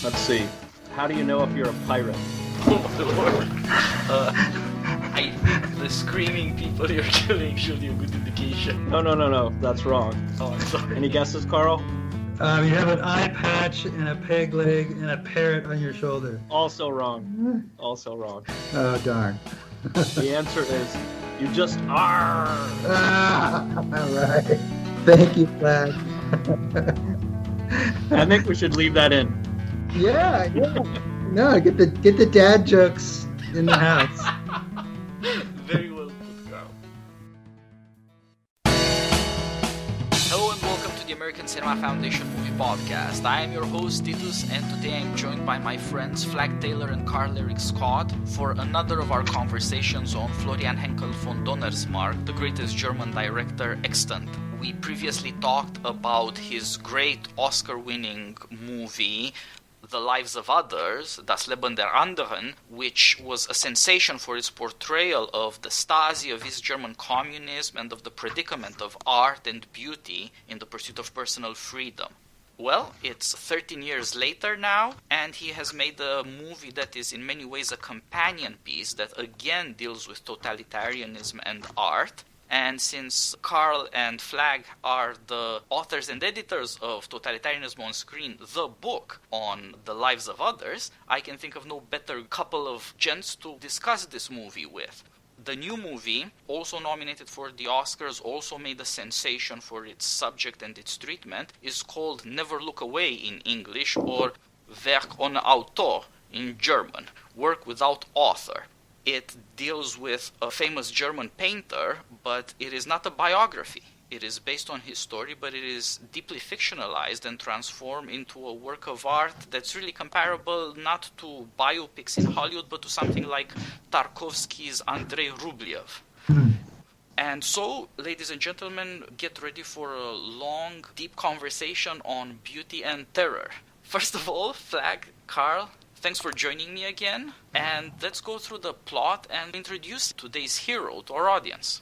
Let's see. How do you know if you're a pirate? Oh my lord. I think the screaming people you're killing should be a good indication. No. That's wrong. Oh, I'm sorry. Any guesses, Carl? You have an eye patch and a peg leg and a parrot on your shoulder. Also wrong. Also wrong. Oh, darn. The answer is you just are. All right. Thank you, Flag. I think we should leave that in. Yeah. No, get the dad jokes in the house. Very well put, Carl. Hello and welcome to the American Cinema Foundation Movie Podcast. I am your host, Titus, and today I'm joined by my friends Flag Taylor and Karl-Erik Scott for another of our conversations on Florian Henkel von Donnersmarck, the greatest German director extant. We previously talked about his great Oscar-winning movie, The Lives of Others, Das Leben der Anderen, which was a sensation for its portrayal of the Stasi, of East German communism, and of the predicament of art and beauty in the pursuit of personal freedom. Well, it's 13 years later now, and he has made a movie that is in many ways a companion piece that again deals with totalitarianism and art. And since Carl and Flag are the authors and editors of Totalitarianism on Screen, the book on the lives of others, I can think of no better couple of gents to discuss this movie with. The new movie, also nominated for the Oscars, also made a sensation for its subject and its treatment, is called Never Look Away in English, or Werk ohne Autor in German, Work Without Author. It deals with a famous German painter, but it is not a biography. It is based on his story, but it is deeply fictionalized and transformed into a work of art that's really comparable not to biopics in Hollywood, but to something like Tarkovsky's Andrei Rublev. And so, ladies and gentlemen, get ready for a long, deep conversation on beauty and terror. First of all, Flag, Carl, thanks for joining me again, and let's go through the plot and introduce today's hero to our audience.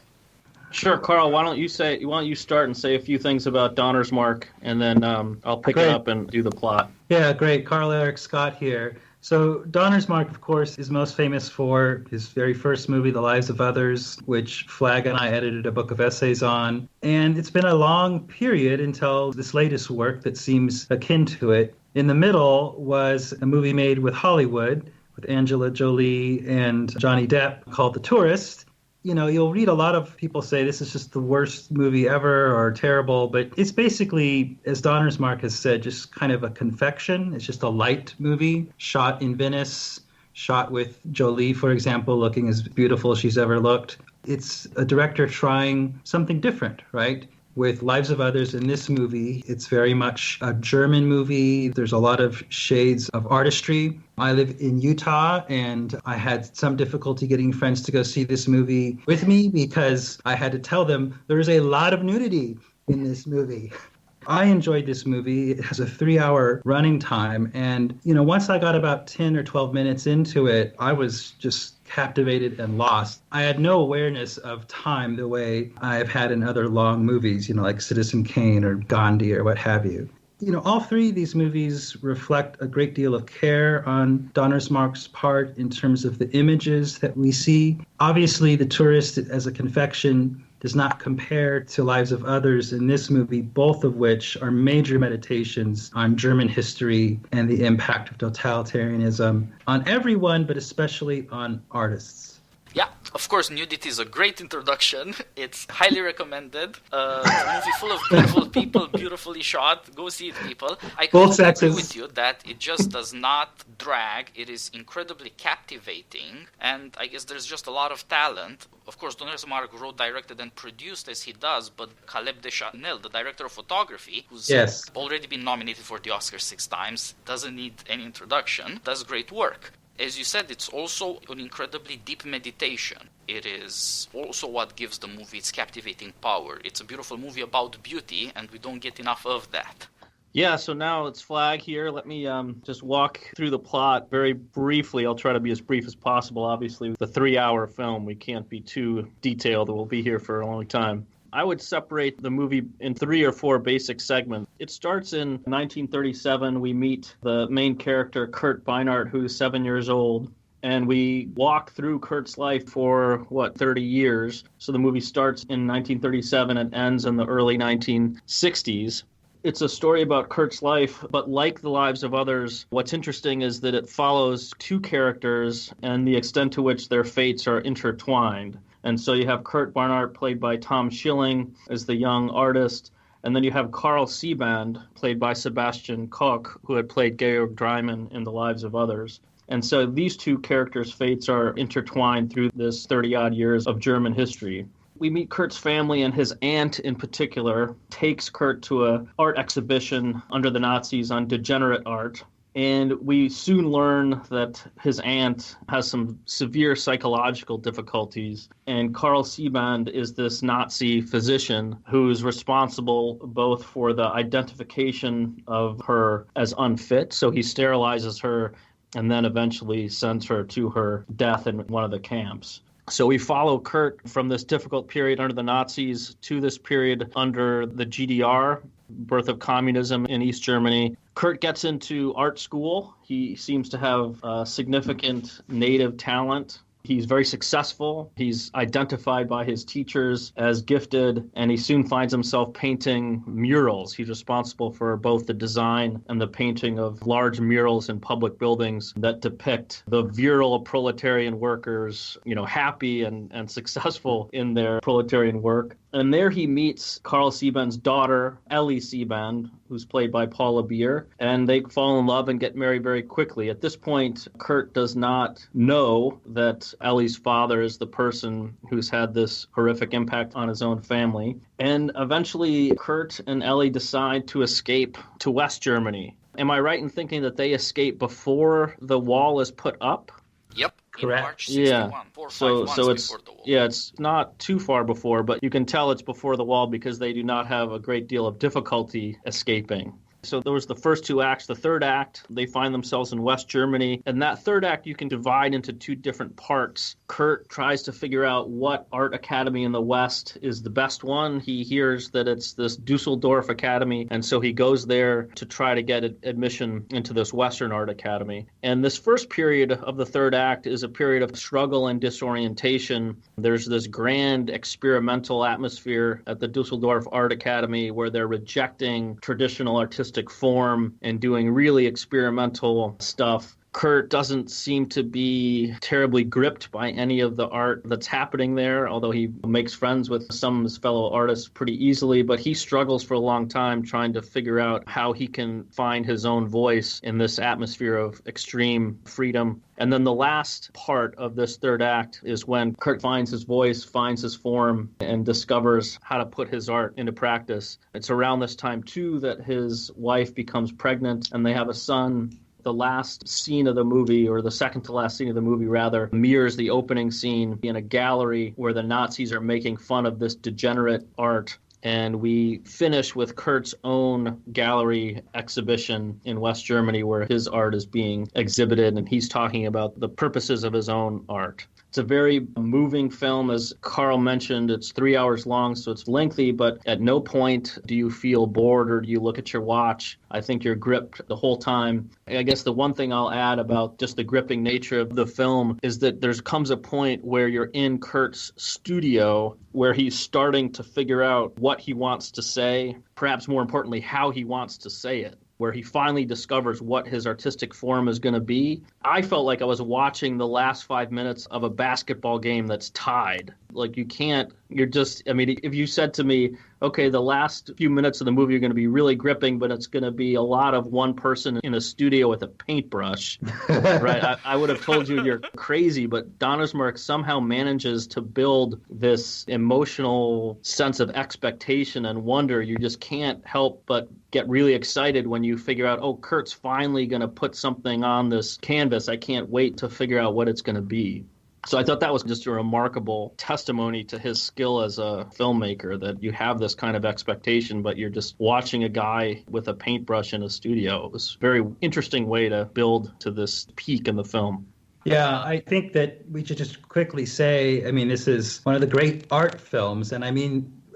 Sure, Carl. Why don't you start and say a few things about Donnersmarck, and then I'll pick it up and do the plot. Yeah, great. Karl-Erik Scott here. So Donnersmarck, of course, is most famous for his very first movie, The Lives of Others, which Flag and I edited a book of essays on. And it's been a long period until this latest work that seems akin to it. In the middle was a movie made with Hollywood, with Angela Jolie and Johnny Depp, called The Tourist. You know, you'll read a lot of people say this is just the worst movie ever or terrible, but it's basically, as Donnersmarck has said, just kind of a confection. It's just a light movie, shot in Venice, shot with Jolie, for example, looking as beautiful as she's ever looked. It's a director trying something different, right? With Lives of Others in this movie, it's very much a German movie. There's a lot of shades of artistry. I live in Utah, and I had some difficulty getting friends to go see this movie with me because I had to tell them there is a lot of nudity in this movie. I enjoyed this movie. It has a 3-hour running time. And, you know, once I got about 10 or 12 minutes into it, I was just captivated and lost. I had no awareness of time the way I've had in other long movies, you know, like Citizen Kane or Gandhi or what have you. You know, all three of these movies reflect a great deal of care on Donnersmarck's part in terms of the images that we see. Obviously, The Tourist as a confection does not compare to Lives of Others in this movie, both of which are major meditations on German history and the impact of totalitarianism on everyone, but especially on artists. Yeah, of course, nudity is a great introduction. It's highly recommended. A movie full of beautiful people, beautifully shot. Go see it, people. I completely agree with you that it just does not drag. It is incredibly captivating, and I guess there's just a lot of talent. Of course, Donnersmarck wrote, directed, and produced as he does, but Caleb Deschanel, the director of photography, who's already been nominated for the Oscar 6 times, doesn't need any introduction, does great work. As you said, it's also an incredibly deep meditation. It is also what gives the movie its captivating power. It's a beautiful movie about beauty, and we don't get enough of that. Yeah, so now it's Flag here. Let me just walk through the plot very briefly. I'll try to be as brief as possible. Obviously, the 3-hour film, we can't be too detailed. We'll be here for a long time. I would separate the movie in 3 or 4 basic segments. It starts in 1937. We meet the main character, Kurt Beinart, who's 7 years old. And we walk through Kurt's life for, 30 years. So the movie starts in 1937 and ends in the early 1960s. It's a story about Kurt's life, but like The Lives of Others, what's interesting is that it follows 2 characters and the extent to which their fates are intertwined. And so you have Kurt Beinart, played by Tom Schilling, as the young artist. And then you have Karl Seeband, played by Sebastian Koch, who had played Georg Dreimann in The Lives of Others. And so these 2 characters' fates are intertwined through this 30-odd years of German history. We meet Kurt's family, and his aunt in particular takes Kurt to an art exhibition under the Nazis on degenerate art. And we soon learn that his aunt has some severe psychological difficulties. And Karl Seeband is this Nazi physician who's responsible both for the identification of her as unfit. So he sterilizes her and then eventually sends her to her death in one of the camps. So we follow Kurt from this difficult period under the Nazis to this period under the GDR, birth of communism in East Germany. Kurt gets into art school. He seems to have significant native talent. He's very successful. He's identified by his teachers as gifted, and he soon finds himself painting murals. He's responsible for both the design and the painting of large murals in public buildings that depict the virile proletarian workers, happy and successful in their proletarian work. And there he meets Karl Seeband's daughter, Ellie Seeband, who's played by Paula Beer, and they fall in love and get married very quickly. At this point, Kurt does not know that Ellie's father is the person who's had this horrific impact on his own family. And eventually, Kurt and Ellie decide to escape to West Germany. Am I right in thinking that they escape before the wall is put up? Yep. Correct. In March 61, 4 or 5 months before the wall. Yeah, it's not too far before, but you can tell it's before the wall because they do not have a great deal of difficulty escaping. So there was the first 2 acts. The third act, they find themselves in West Germany. And that third act you can divide into 2 different parts. Kurt tries to figure out what art academy in the West is the best one. He hears that it's this Dusseldorf Academy, and so he goes there to try to get admission into this Western Art Academy. And this first period of the third act is a period of struggle and disorientation. There's this grand experimental atmosphere at the Dusseldorf Art Academy where they're rejecting traditional artistic form and doing really experimental stuff. Kurt doesn't seem to be terribly gripped by any of the art that's happening there, although he makes friends with some of his fellow artists pretty easily, but he struggles for a long time trying to figure out how he can find his own voice in this atmosphere of extreme freedom. And then the last part of this third act is when Kurt finds his voice, finds his form, and discovers how to put his art into practice. It's around this time, too, that his wife becomes pregnant and they have a son. The last scene of the movie, or the second to last scene of the movie, rather, mirrors the opening scene in a gallery where the Nazis are making fun of this degenerate art. And we finish with Kurt's own gallery exhibition in West Germany where his art is being exhibited, and he's talking about the purposes of his own art. It's a very moving film. As Carl mentioned, it's 3 hours long, so it's lengthy, but at no point do you feel bored or do you look at your watch. I think you're gripped the whole time. I guess the one thing I'll add about just the gripping nature of the film is that there comes a point where you're in Kurt's studio where he's starting to figure out what he wants to say, perhaps more importantly, how he wants to say it, where he finally discovers what his artistic form is going to be. I felt like I was watching the last 5 minutes of a basketball game that's tied. Like if you said to me, okay, the last few minutes of the movie are going to be really gripping, but it's going to be a lot of one person in a studio with a paintbrush, right? I would have told you you're crazy, but Donnersmarck somehow manages to build this emotional sense of expectation and wonder. You just can't help but get really excited when you figure out, oh, Kurt's finally going to put something on this canvas. I can't wait to figure out what it's going to be. So I thought that was just a remarkable testimony to his skill as a filmmaker, that you have this kind of expectation, but you're just watching a guy with a paintbrush in a studio. It was a very interesting way to build to this peak in the film. Yeah, I think that we should just quickly say, this is one of the great art films. And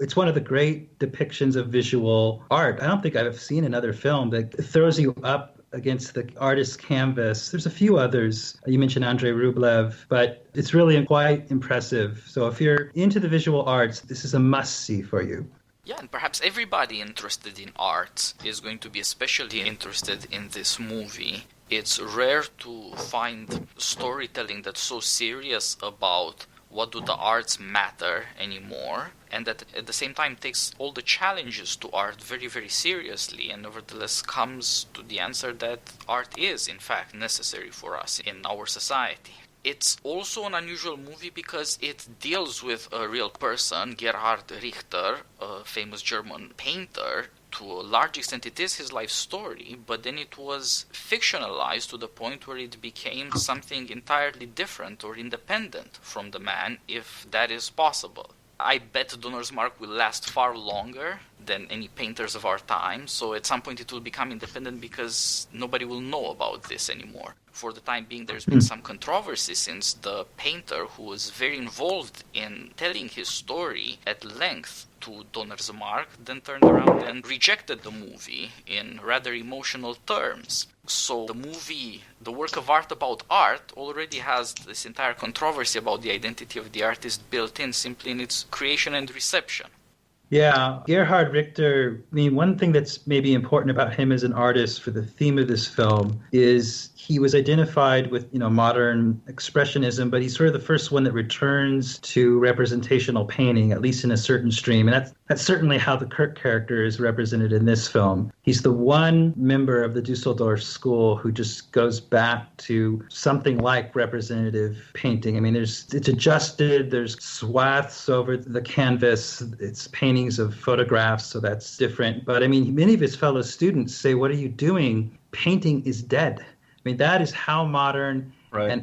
It's one of the great depictions of visual art. I don't think I've seen another film that throws you up against the artist's canvas. There's a few others. You mentioned Andrei Rublev, but it's really quite impressive. So if you're into the visual arts, this is a must-see for you. Yeah, and perhaps everybody interested in art is going to be especially interested in this movie. It's rare to find storytelling that's so serious about what do the arts matter anymore, and that at the same time takes all the challenges to art very, very seriously, and nevertheless comes to the answer that art is, in fact, necessary for us in our society. It's also an unusual movie because it deals with a real person, Gerhard Richter, a famous German painter. To a large extent, it is his life story, but then it was fictionalized to the point where it became something entirely different or independent from the man, if that is possible. I bet Donner's Mark will last far longer than any painters of our time, so at some point it will become independent because nobody will know about this anymore. For the time being, there's been some controversy since the painter, who was very involved in telling his story at length to Donner's Mark, then turned around and rejected the movie in rather emotional terms. So the movie, the work of art about art, already has this entire controversy about the identity of the artist built in simply in its creation and reception. Yeah, Gerhard Richter, I mean, one thing that's maybe important about him as an artist for the theme of this film is he was identified with, modern expressionism, but he's sort of the first one that returns to representational painting, at least in a certain stream. And that's certainly how the Kirk character is represented in this film. He's the one member of the Dusseldorf school who just goes back to something like representative painting. I mean, it's adjusted, there's swaths over the canvas, it's paintings of photographs, so that's different. But I mean, many of his fellow students say, "What are you doing? Painting is dead." I mean, that is how modern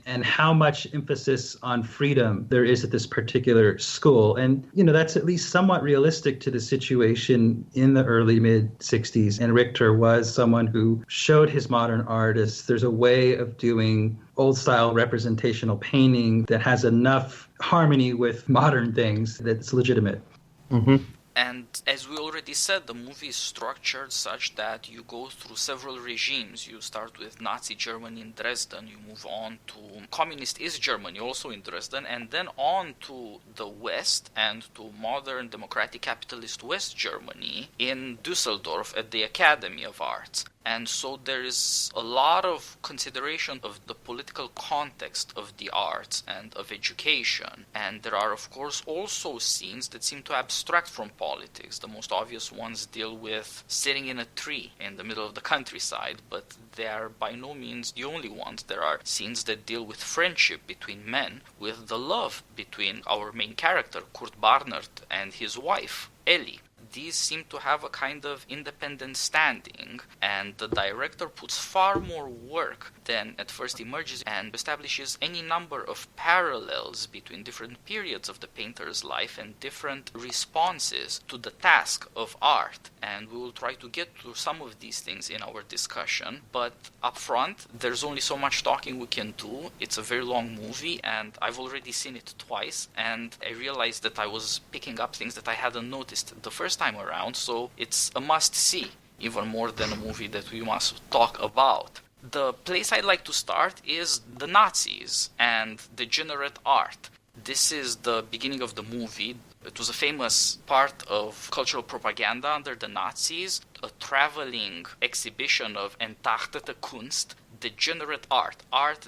and how much emphasis on freedom there is at this particular school. And, that's at least somewhat realistic to the situation in the early mid-'60s. And Richter was someone who showed his modern artists there's a way of doing old-style representational painting that has enough harmony with modern things that's legitimate. Mm-hmm. And as we already said, the movie is structured such that you go through several regimes. You start with Nazi Germany in Dresden, you move on to Communist East Germany, also in Dresden, and then on to the West and to modern democratic capitalist West Germany in Dusseldorf at the Academy of Arts. And so there is a lot of consideration of the political context of the arts and of education. And there are, of course, also scenes that seem to abstract from politics. The most obvious ones deal with sitting in a tree in the middle of the countryside, but they are by no means the only ones. There are scenes that deal with friendship between men, with the love between our main character, Kurt Barnert, and his wife, Ellie. These seem to have a kind of independent standing, and the director puts far more work than at first emerges and establishes any number of parallels between different periods of the painter's life and different responses to the task of art. And we will try to get to some of these things in our discussion, but up front, there's only so much talking we can do. It's a very long movie, and I've already seen it twice, and I realized that I was picking up things that I hadn't noticed the first time around, so it's a must-see, even more than a movie that we must talk about. The place I'd like to start is the Nazis and degenerate art. This is the beginning of the movie. It was a famous part of cultural propaganda under the Nazis, a traveling exhibition of Entartete Kunst, degenerate art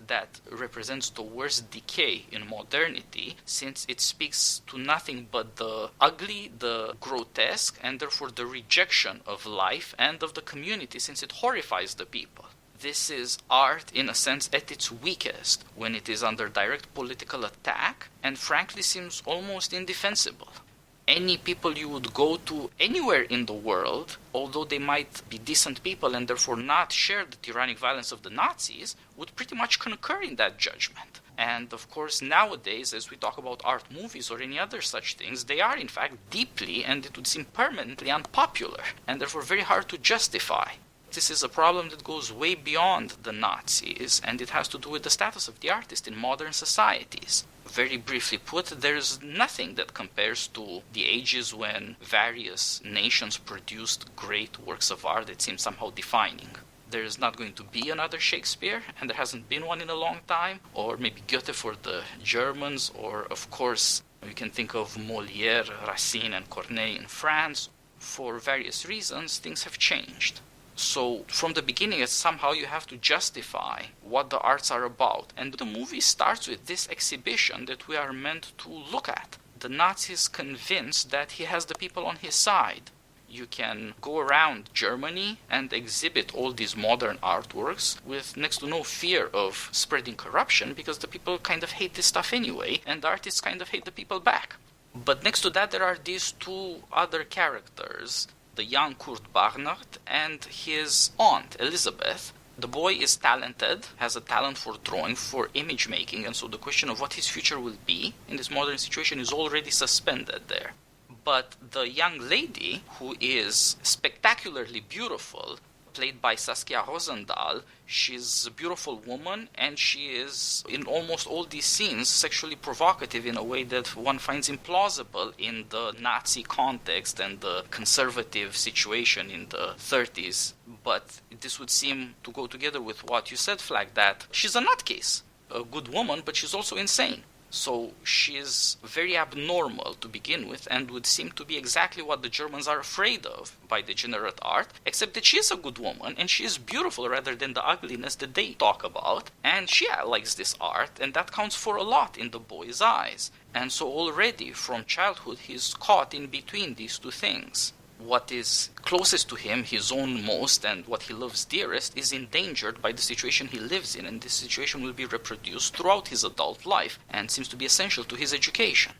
that represents the worst decay in modernity, since it speaks to nothing but the ugly, the grotesque, and therefore the rejection of life and of the community, since it horrifies the people. This is art, in a sense, at its weakest, when it is under direct political attack, and frankly seems almost indefensible. Any people you would go to anywhere in the world, although they might be decent people and therefore not share the tyrannic violence of the Nazis, would pretty much concur in that judgment. And of course, nowadays, as we talk about art movies or any other such things, they are in fact deeply, and it would seem permanently, unpopular, and therefore very hard to justify. This is a problem that goes way beyond the Nazis, and it has to do with the status of the artist in modern societies. Very briefly put, there's nothing that compares to the ages when various nations produced great works of art that seem somehow defining. There is not going to be another Shakespeare, and there hasn't been one in a long time, or maybe Goethe for the Germans, or of course you can think of Molière, Racine, and Corneille in France. For various reasons, things have changed. So from the beginning, somehow you have to justify what the arts are about. And the movie starts with this exhibition that we are meant to look at. The Nazis convinced that he has the people on his side. You can go around Germany and exhibit all these modern artworks with next to no fear of spreading corruption, because the people kind of hate this stuff anyway, and the artists kind of hate the people back. But next to that, there are these two other characters, the young Kurt Barnard and his aunt, Elizabeth. The boy is talented, has a talent for drawing, for image making, and so the question of what his future will be in this modern situation is already suspended there. But the young lady, who is spectacularly beautiful, played by Saskia Rosendahl, she's a beautiful woman, and she is, in almost all these scenes, sexually provocative in a way that one finds implausible in the Nazi context and the conservative situation in the 30s. But this would seem to go together with what you said, Flag, that she's a nutcase, a good woman, but she's also insane. So she's very abnormal to begin with, and would seem to be exactly what the Germans are afraid of by degenerate art, except that she is a good woman, and she is beautiful rather than the ugliness that they talk about, and she likes this art, and that counts for a lot in the boy's eyes. And so already from childhood he's caught in between these two things. What is closest to him, his own most, and what he loves dearest, is endangered by the situation he lives in, and this situation will be reproduced throughout his adult life and seems to be essential to his education.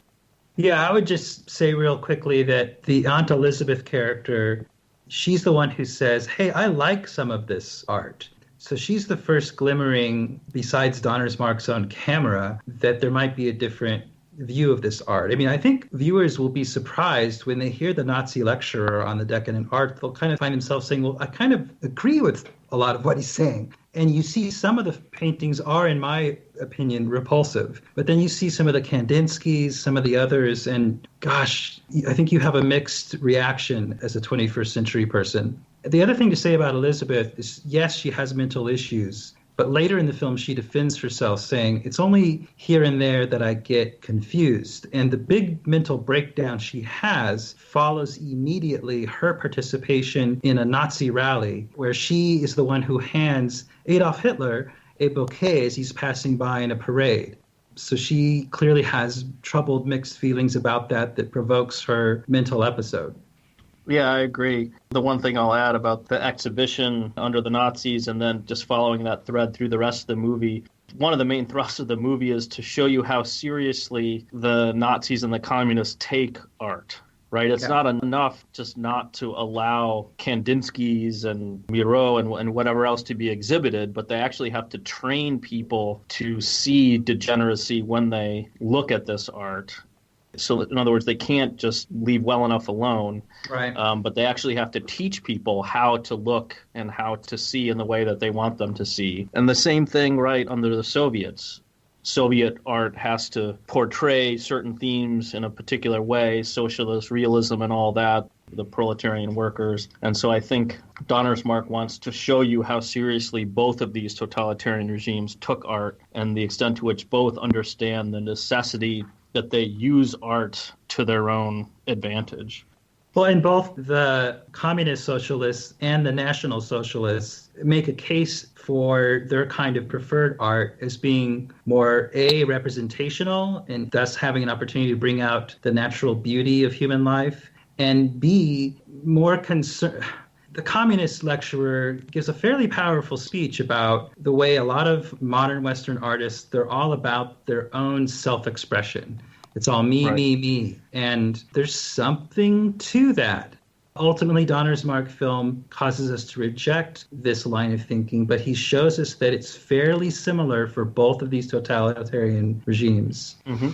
Yeah, I would just say real quickly that the Aunt Elizabeth character, she's the one who says, hey, I like some of this art. So she's the first glimmering, besides Donnersmarck's own camera, that there might be a different view of this art. I mean, I think viewers will be surprised when they hear the Nazi lecturer on the decadent art. They'll kind of find themselves saying, well, I kind of agree with a lot of what he's saying. And you see some of the paintings are, in my opinion, repulsive. But then you see some of the Kandinskys, some of the others, and gosh, I think you have a mixed reaction as a 21st century person. The other thing to say about Elizabeth is, yes, she has mental issues. But later in the film, she defends herself, saying, it's only here and there that I get confused. And the big mental breakdown she has follows immediately her participation in a Nazi rally, where she is the one who hands Adolf Hitler a bouquet as he's passing by in a parade. So she clearly has troubled, mixed feelings about that provokes her mental episode. Yeah, I agree. The one thing I'll add about the exhibition under the Nazis and then just following that thread through the rest of the movie, one of the main thrusts of the movie is to show you how seriously the Nazis and the communists take art, right? It's not enough just not to allow Kandinsky's and Miro and whatever else to be exhibited, but they actually have to train people to see degeneracy when they look at this art. So in other words, they can't just leave well enough alone, right? But they actually have to teach people how to look and how to see in the way that they want them to see. And the same thing, right, under the Soviets. Soviet art has to portray certain themes in a particular way, socialist realism and all that, the proletarian workers. And so I think Donnersmarck wants to show you how seriously both of these totalitarian regimes took art and the extent to which both understand the necessity that they use art to their own advantage. Well, and both the communist socialists and the national socialists make a case for their kind of preferred art as being more, A, representational, and thus having an opportunity to bring out the natural beauty of human life, and B, more concern. The communist lecturer gives a fairly powerful speech about the way a lot of modern Western artists, they're all about their own self-expression. It's all me, me. And there's something to that. Ultimately, Donnersmarck film causes us to reject this line of thinking, but he shows us that it's fairly similar for both of these totalitarian regimes. Mm-hmm.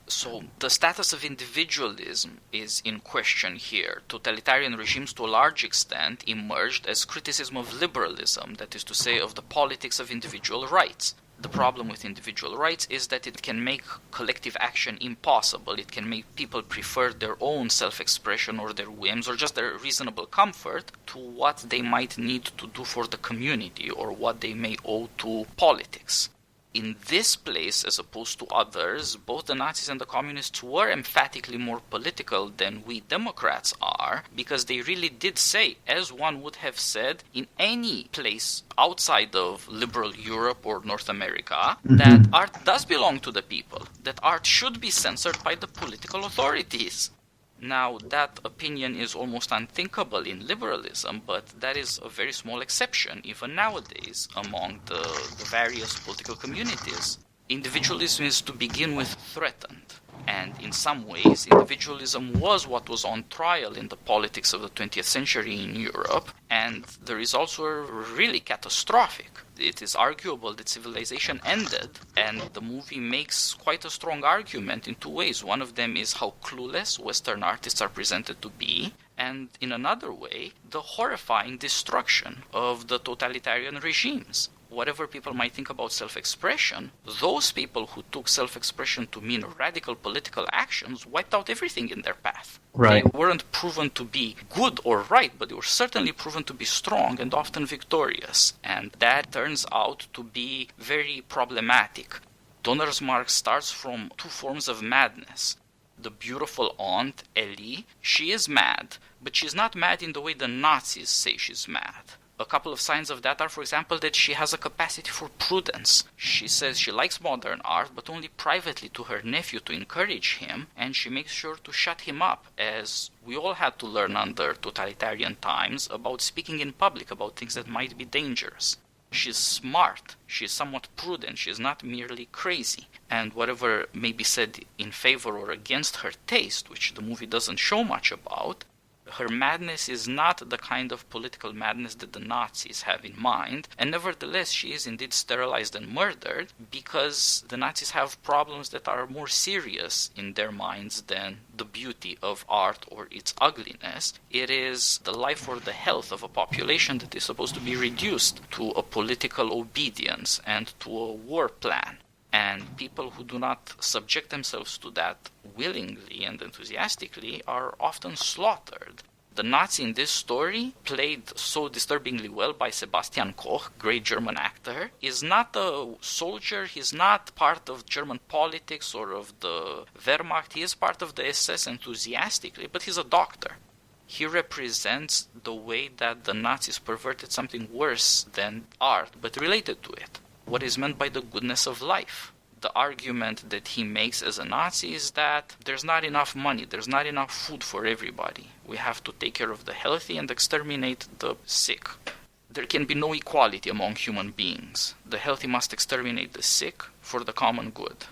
So the status of individualism is in question here. Totalitarian regimes, to a large extent, emerged as criticism of liberalism, that is to say, of the politics of individual rights. The problem with individual rights is that it can make collective action impossible. It can make people prefer their own self-expression or their whims or just their reasonable comfort to what they might need to do for the community or what they may owe to politics. In this place, as opposed to others, both the Nazis and the communists were emphatically more political than we Democrats are, because they really did say, as one would have said in any place outside of liberal Europe or North America, that art does belong to the people, that art should be censored by the political authorities. Now, that opinion is almost unthinkable in liberalism, but that is a very small exception, even nowadays, among the various political communities. Individualism is, to begin with, threatened. And in some ways, individualism was what was on trial in the politics of the 20th century in Europe, and the results were really catastrophic. It is arguable that civilization ended, and the movie makes quite a strong argument in two ways. One of them is how clueless Western artists are presented to be, and in another way, the horrifying destruction of the totalitarian regimes. Whatever people might think about self-expression, those people who took self-expression to mean radical political actions wiped out everything in their path. Right. They weren't proven to be good or right, but they were certainly proven to be strong and often victorious. And that turns out to be very problematic. Donnersmarck starts from two forms of madness. The beautiful aunt, Ellie, she is mad, but she's not mad in the way the Nazis say she's mad. A couple of signs of that are, for example, that she has a capacity for prudence. She says she likes modern art, but only privately to her nephew to encourage him, and she makes sure to shut him up, as we all had to learn under totalitarian times about speaking in public about things that might be dangerous. She's smart, she's somewhat prudent, she's not merely crazy. And whatever may be said in favor or against her taste, which the movie doesn't show much about, her madness is not the kind of political madness that the Nazis have in mind, and nevertheless she is indeed sterilized and murdered because the Nazis have problems that are more serious in their minds than the beauty of art or its ugliness. It is the life or the health of a population that is supposed to be reduced to a political obedience and to a war plan. And people who do not subject themselves to that willingly and enthusiastically are often slaughtered. The Nazi in this story, played so disturbingly well by Sebastian Koch, great German actor, is not a soldier, he's not part of German politics or of the Wehrmacht, he is part of the SS enthusiastically, but he's a doctor. He represents the way that the Nazis perverted something worse than art, but related to it. What is meant by the goodness of life. The argument that he makes as a Nazi is that there's not enough money, there's not enough food for everybody. We have to take care of the healthy and exterminate the sick. There can be no equality among human beings. The healthy must exterminate the sick for the common good.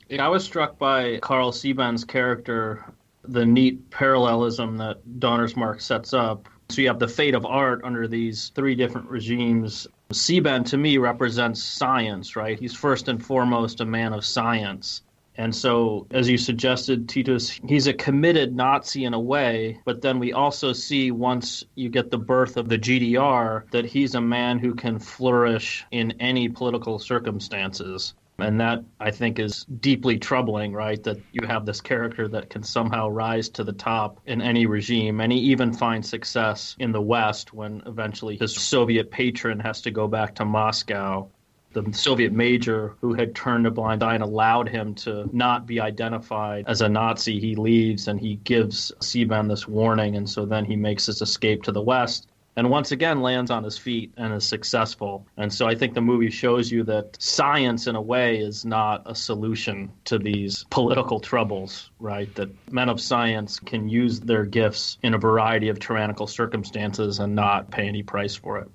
Yeah, I was struck by Carl Sieben's character, the neat parallelism that Donnersmarck sets up. So you have the fate of art under these three different regimes. Sieben, to me, represents science, right? He's first and foremost a man of science. And so, as you suggested, Titus, he's a committed Nazi in a way, but then we also see, once you get the birth of the GDR, that he's a man who can flourish in any political circumstances. And that, I think, is deeply troubling, right? That you have this character that can somehow rise to the top in any regime. And he even finds success in the West when eventually his Soviet patron has to go back to Moscow. The Soviet major who had turned a blind eye and allowed him to not be identified as a Nazi, he leaves and he gives Sieben this warning. And so then he makes his escape to the West. And once again lands on his feet and is successful. And so I think the movie shows you that science, in a way, is not a solution to these political troubles, right? That men of science can use their gifts in a variety of tyrannical circumstances and not pay any price for it.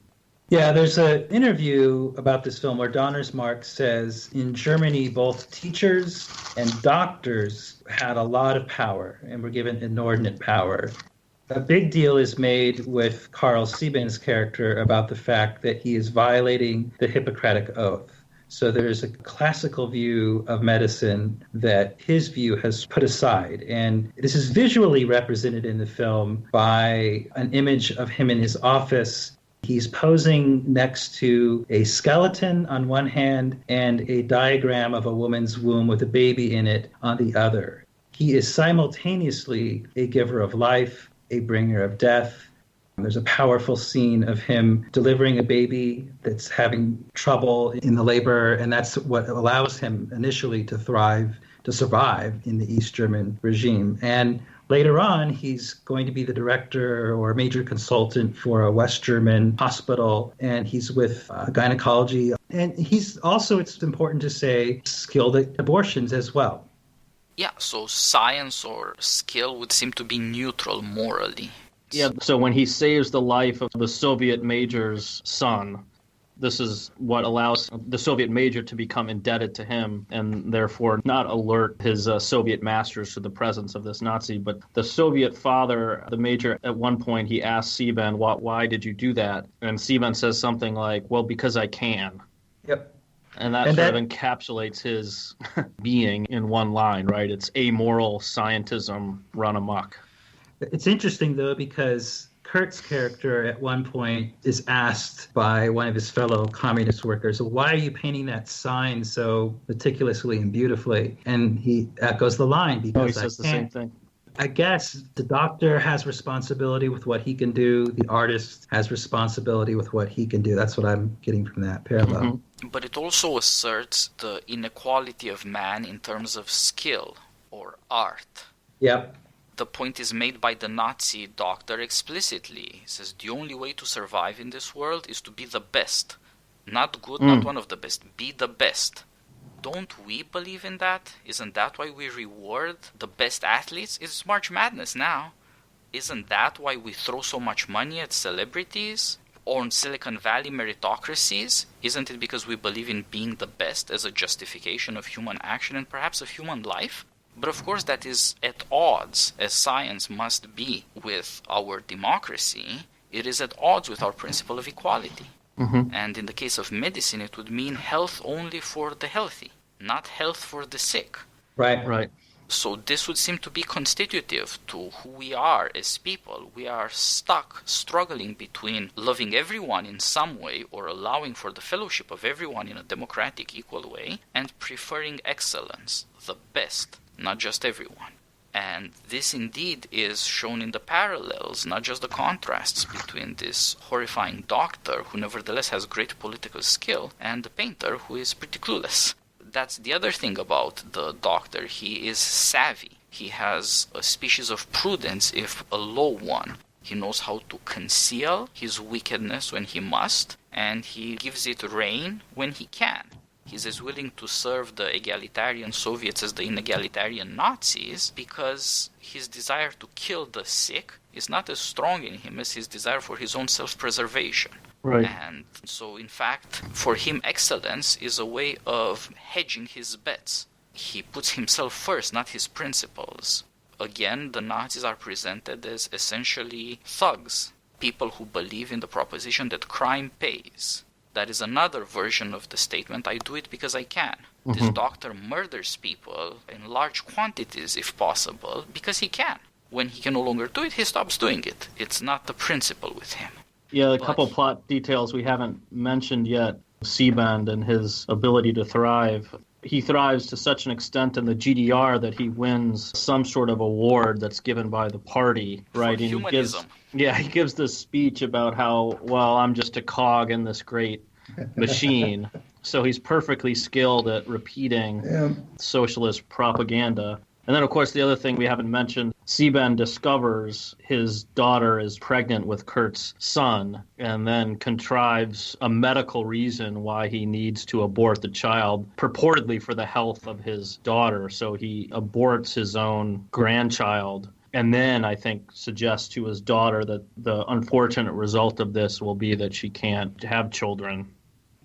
Yeah, there's an interview about this film where Donnersmarck says in Germany, both teachers and doctors had a lot of power and were given inordinate power. A big deal is made with Carl Sieben's character about the fact that he is violating the Hippocratic Oath. So there's a classical view of medicine that his view has put aside. And this is visually represented in the film by an image of him in his office. He's posing next to a skeleton on one hand and a diagram of a woman's womb with a baby in it on the other. He is simultaneously a giver of life, a bringer of death. There's a powerful scene of him delivering a baby that's having trouble in the labor, and that's what allows him initially to survive in the East German regime. And later on, he's going to be the director or major consultant for a West German hospital, and he's with gynecology. And he's also, it's important to say, skilled at abortions as well. Yeah, so science or skill would seem to be neutral morally. Yeah, so when he saves the life of the Soviet major's son, this is what allows the Soviet major to become indebted to him and therefore not alert his Soviet masters to the presence of this Nazi. But the Soviet father, the major, at one point he asks Sieben, why did you do that? And Sieben says something like, well, because I can. Yep. And that sort of encapsulates his being in one line, right? It's amoral scientism run amok. It's interesting, though, because Kurt's character at one point is asked by one of his fellow communist workers, why are you painting that sign so meticulously and beautifully? And he echoes the line, because he says the same thing. I guess the doctor has responsibility with what he can do. The artist has responsibility with what he can do. That's what I'm getting from that parallel. Mm-hmm. But it also asserts the inequality of man in terms of skill or art. Yep. The point is made by the Nazi doctor explicitly. He says the only way to survive in this world is to be the best. Not good, not one of the best. Be the best. Don't we believe in that? Isn't that why we reward the best athletes? It's March Madness now. Isn't that why we throw so much money at celebrities? Or in Silicon Valley meritocracies? Isn't it because we believe in being the best as a justification of human action and perhaps of human life? But of course that is at odds, as science must be, with our democracy. It is at odds with our principle of equality. Mm-hmm. And in the case of medicine, it would mean health only for the healthy, not health for the sick. Right. So this would seem to be constitutive to who we are as people. We are stuck, struggling between loving everyone in some way or allowing for the fellowship of everyone in a democratic, equal way, and preferring excellence, the best, not just everyone. And this indeed is shown in the parallels, not just the contrasts between this horrifying doctor, who nevertheless has great political skill, and the painter, who is pretty clueless. That's the other thing about the doctor. He is savvy. He has a species of prudence, if a low one. He knows how to conceal his wickedness when he must, and he gives it rein when he can. He's as willing to serve the egalitarian Soviets as the inegalitarian Nazis because his desire to kill the sick is not as strong in him as his desire for his own self-preservation. Right. And so, in fact, for him, excellence is a way of hedging his bets. He puts himself first, not his principles. Again, the Nazis are presented as essentially thugs, people who believe in the proposition that crime pays. That is another version of the statement, I do it because I can. Mm-hmm. This doctor murders people in large quantities, if possible, because he can. When he can no longer do it, he stops doing it. It's not the principle with him. Yeah, a couple plot details we haven't mentioned yet. Sieben and his ability to thrive. He thrives to such an extent in the GDR that he wins some sort of award that's given by the party, right? For humanism. He gives this speech about how, well, I'm just a cog in this great machine. So he's perfectly skilled at repeating socialist propaganda. And then, of course, the other thing we haven't mentioned, Sieben discovers his daughter is pregnant with Kurt's son and then contrives a medical reason why he needs to abort the child, purportedly for the health of his daughter. So he aborts his own grandchild. And then, I think, suggests to his daughter that the unfortunate result of this will be that she can't have children.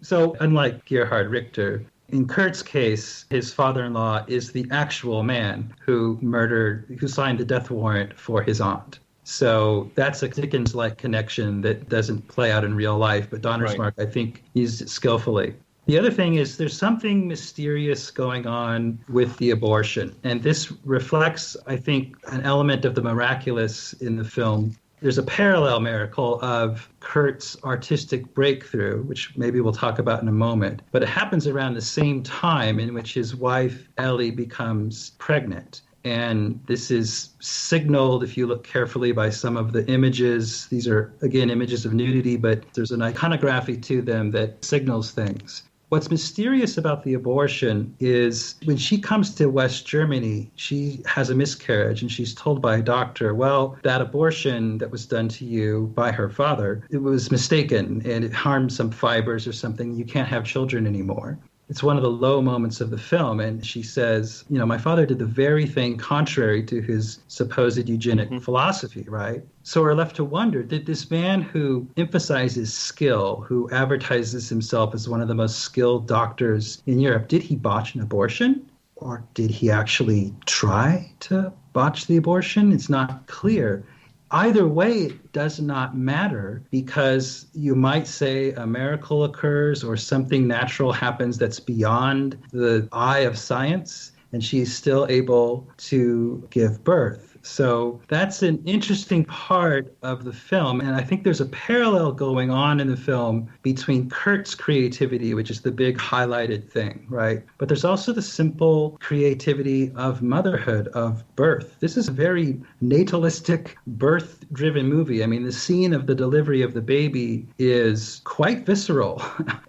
So, unlike Gerhard Richter, in Kurt's case, his father-in-law is the actual man who signed the death warrant for his aunt. So that's a Dickens-like connection that doesn't play out in real life, but Donnersmarck, I think, used it skillfully. The other thing is there's something mysterious going on with the abortion. And this reflects, I think, an element of the miraculous in the film. There's a parallel miracle of Kurt's artistic breakthrough, which maybe we'll talk about in a moment. But it happens around the same time in which his wife, Ellie, becomes pregnant. And this is signaled, if you look carefully, by some of the images. These are, again, images of nudity, but there's an iconography to them that signals things. What's mysterious about the abortion is when she comes to West Germany, she has a miscarriage and she's told by a doctor, well, that abortion that was done to you by her father, it was mistaken and it harmed some fibers or something. You can't have children anymore. It's one of the low moments of the film. And she says, my father did the very thing contrary to his supposed eugenic philosophy, right? So we're left to wonder, did this man who emphasizes skill, who advertises himself as one of the most skilled doctors in Europe, did he botch an abortion? Or did he actually try to botch the abortion? It's not clear. Either way, it does not matter because you might say a miracle occurs or something natural happens that's beyond the eye of science, and she's still able to give birth. So that's an interesting part of the film. And I think there's a parallel going on in the film between Kurt's creativity, which is the big highlighted thing, right? But there's also the simple creativity of motherhood, of birth. This is a very natalistic, birth-driven movie. I mean, the scene of the delivery of the baby is quite visceral.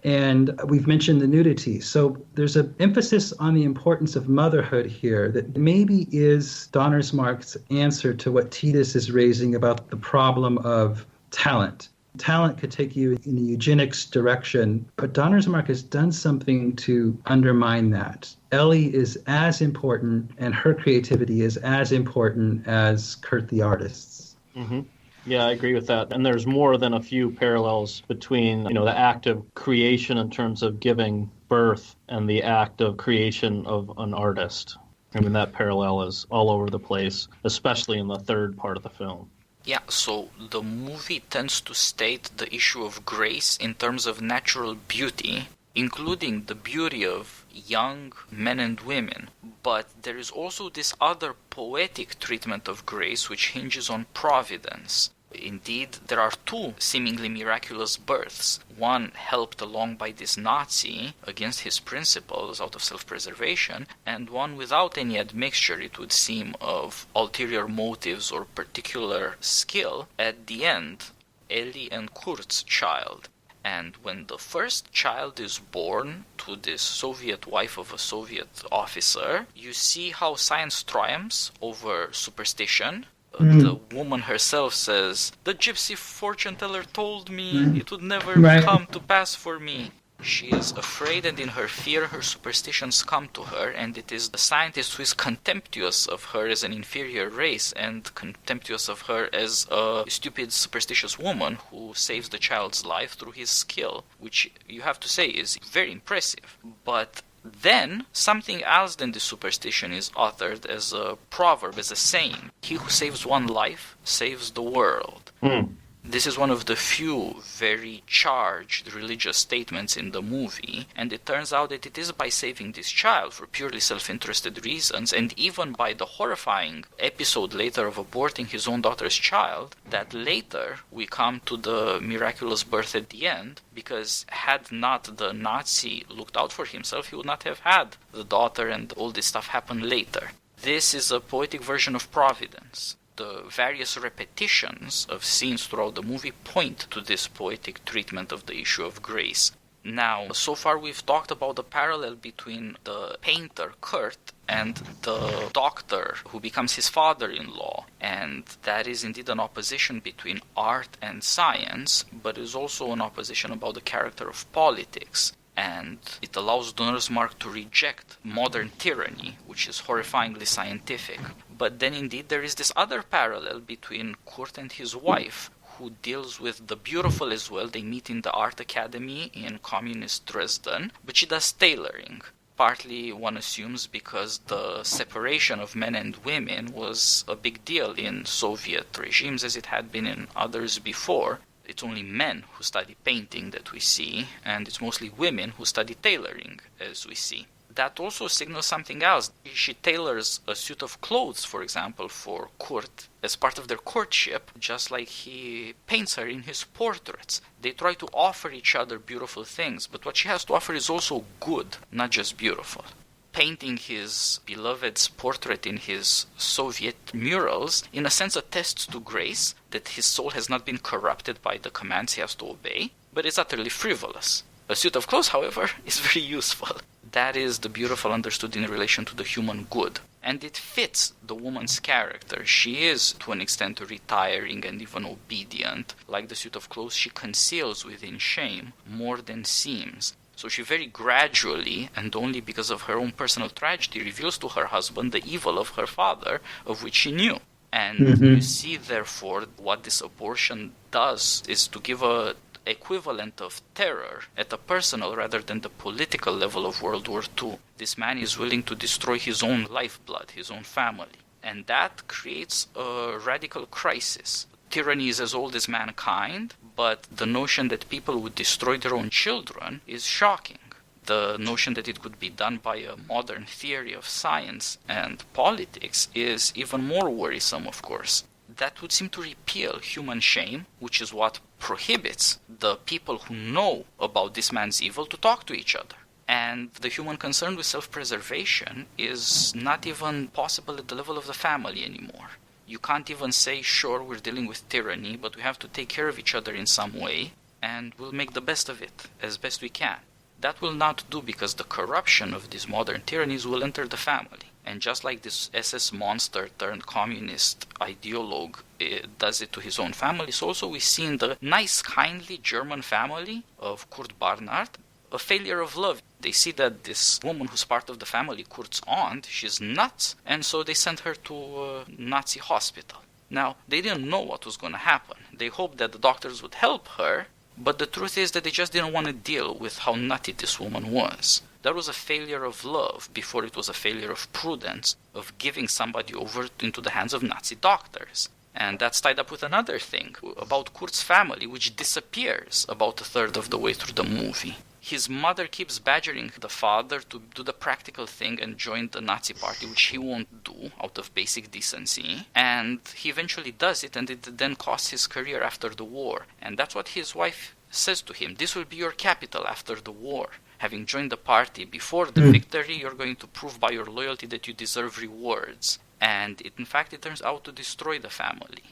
And we've mentioned the nudity. So there's an emphasis on the importance of motherhood here that maybe is Donnersmarck's answer to what Titus is raising about the problem of talent. Talent could take you in a eugenics direction, but Donnersmarck has done something to undermine that. Ellie is as important, and her creativity is as important as Kurt the artist's. Mm-hmm. Yeah, I agree with that. And there's more than a few parallels between, the act of creation in terms of giving birth and the act of creation of an artist. I mean, that parallel is all over the place, especially in the third part of the film. Yeah, so the movie tends to state the issue of grace in terms of natural beauty, including the beauty of young men and women. But there is also this other poetic treatment of grace which hinges on providence. Indeed, there are two seemingly miraculous births. One helped along by this Nazi against his principles out of self-preservation, and one without any admixture, it would seem, of ulterior motives or particular skill. At the end, Ellie and Kurt's child. And when the first child is born to this Soviet wife of a Soviet officer, you see how science triumphs over superstition. The woman herself says, "The gypsy fortune teller told me it would never come to pass for me." She is afraid, and in her fear, her superstitions come to her, and it is the scientist who is contemptuous of her as an inferior race and contemptuous of her as a stupid, superstitious woman who saves the child's life through his skill, which you have to say is very impressive. But then, something else than the superstition is uttered as a proverb, as a saying. He who saves one life saves the world. This is one of the few very charged religious statements in the movie, and it turns out that it is by saving this child for purely self-interested reasons, and even by the horrifying episode later of aborting his own daughter's child, that later we come to the miraculous birth at the end, because had not the Nazi looked out for himself, he would not have had the daughter, and all this stuff happen later. This is a poetic version of providence. The various repetitions of scenes throughout the movie point to this poetic treatment of the issue of grace. Now, so far we've talked about the parallel between the painter, Kurt, and the doctor who becomes his father-in-law. And that is indeed an opposition between art and science, but is also an opposition about the character of politics. And it allows Donnersmarck to reject modern tyranny, which is horrifyingly scientific. But then indeed there is this other parallel between Kurt and his wife, who deals with the beautiful as well. They meet in the art academy in communist Dresden, but she does tailoring. Partly, one assumes, because the separation of men and women was a big deal in Soviet regimes, as it had been in others before. it's only men who study painting that we see, and it's mostly women who study tailoring, as we see. That also signals something else. She tailors a suit of clothes, for example, for Kurt as part of their courtship, just like he paints her in his portraits. They try to offer each other beautiful things, but what she has to offer is also good, not just beautiful. Painting his beloved's portrait in his Soviet murals, in a sense, attests to grace, that his soul has not been corrupted by the commands he has to obey, but is utterly frivolous. A suit of clothes, however, is very useful. That is the beautiful understood in relation to the human good. And it fits the woman's character. She is, to an extent, retiring and even obedient. Like the suit of clothes, she conceals within shame more than seems. So she very gradually, and only because of her own personal tragedy, reveals to her husband the evil of her father, of which she knew. And you see, therefore, what this abortion does is to give a equivalent of terror at a personal rather than the political level of World War II. This man is willing to destroy his own lifeblood, his own family. And that creates a radical crisis. Tyranny is as old as mankind, but the notion that people would destroy their own children is shocking. The notion that it could be done by a modern theory of science and politics is even more worrisome, of course. That would seem to repeal human shame, which is what prohibits the people who know about this man's evil to talk to each other. And the human concern with self-preservation is not even possible at the level of the family anymore. You can't even say, sure, we're dealing with tyranny, but we have to take care of each other in some way, and we'll make the best of it as best we can. That will not do, because the corruption of these modern tyrannies will enter the family. And just like this SS monster turned communist ideologue does it to his own family, so also we see in the nice, kindly German family of Kurt Barnard a failure of love. They see that this woman who's part of the family, Kurt's aunt, she's nuts, and so they sent her to a Nazi hospital. Now, they didn't know what was going to happen. They hoped that the doctors would help her, but the truth is that they just didn't want to deal with how nutty this woman was. That was a failure of love before it was a failure of prudence, of giving somebody over into the hands of Nazi doctors. And that's tied up with another thing about Kurt's family, which disappears about a third of the way through the movie. His mother keeps badgering the father to do the practical thing and join the Nazi party, which he won't do out of basic decency. And he eventually does it, and it then costs his career after the war. And that's what his wife says to him. This will be your capital after the war. Having joined the party before the victory, you're going to prove by your loyalty that you deserve rewards. And it, in fact, it turns out to destroy the family.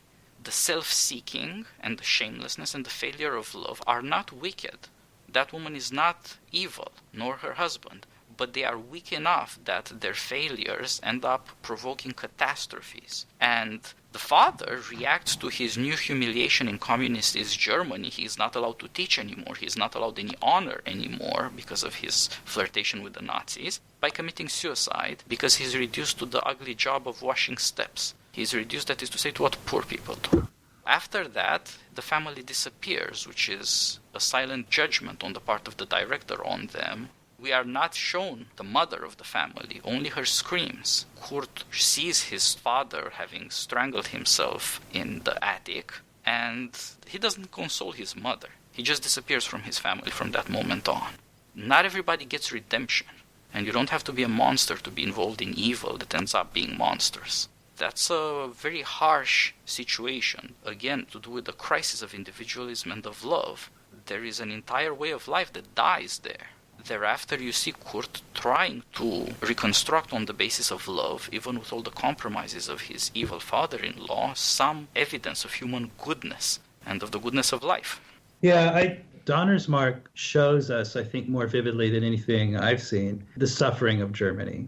The self-seeking and the shamelessness and the failure of love are not wicked. That woman is not evil, nor her husband, but they are weak enough that their failures end up provoking catastrophes. And the father reacts to his new humiliation in communist East Germany. He is not allowed to teach anymore. He is not allowed any honor anymore because of his flirtation with the Nazis, by committing suicide, because he's reduced to the ugly job of washing steps. He's reduced, that is to say, to what poor people do. After that, the family disappears, which is a silent judgment on the part of the director on them. We are not shown the mother of the family, only her screams. Kurt sees his father having strangled himself in the attic, and he doesn't console his mother. He just disappears from his family from that moment on. Not everybody gets redemption, and you don't have to be a monster to be involved in evil that ends up being monsters. That's a very harsh situation, again, to do with the crisis of individualism and of love. There is an entire way of life that dies there. Thereafter, you see Kurt trying to reconstruct on the basis of love, even with all the compromises of his evil father-in-law, some evidence of human goodness and of the goodness of life. Yeah, Donner's Mark shows us, I think, more vividly than anything I've seen, the suffering of Germany.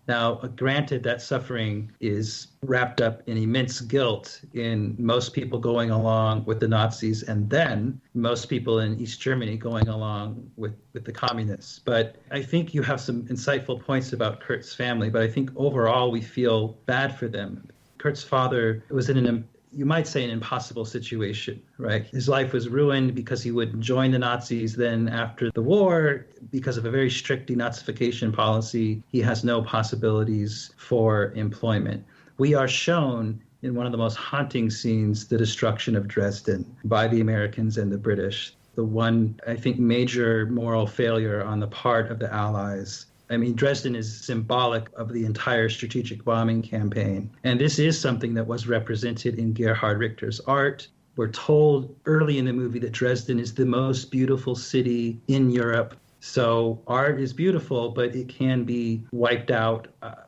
Now, granted, that suffering is wrapped up in immense guilt in most people going along with the Nazis, and then most people in East Germany going along with the communists. But I think you have some insightful points about Kurt's family, but I think overall we feel bad for them. Kurt's father was in you might say, an impossible situation, right? His life was ruined because he would join the Nazis. Then after the war, because of a very strict denazification policy, he has no possibilities for employment. We are shown in one of the most haunting scenes, the destruction of Dresden by the Americans and the British. The one, I think, major moral failure on the part of the Allies. I mean, Dresden is symbolic of the entire strategic bombing campaign. And this is something that was represented in Gerhard Richter's art. We're told early in the movie that Dresden is the most beautiful city in Europe. So art is beautiful, but it can be wiped out.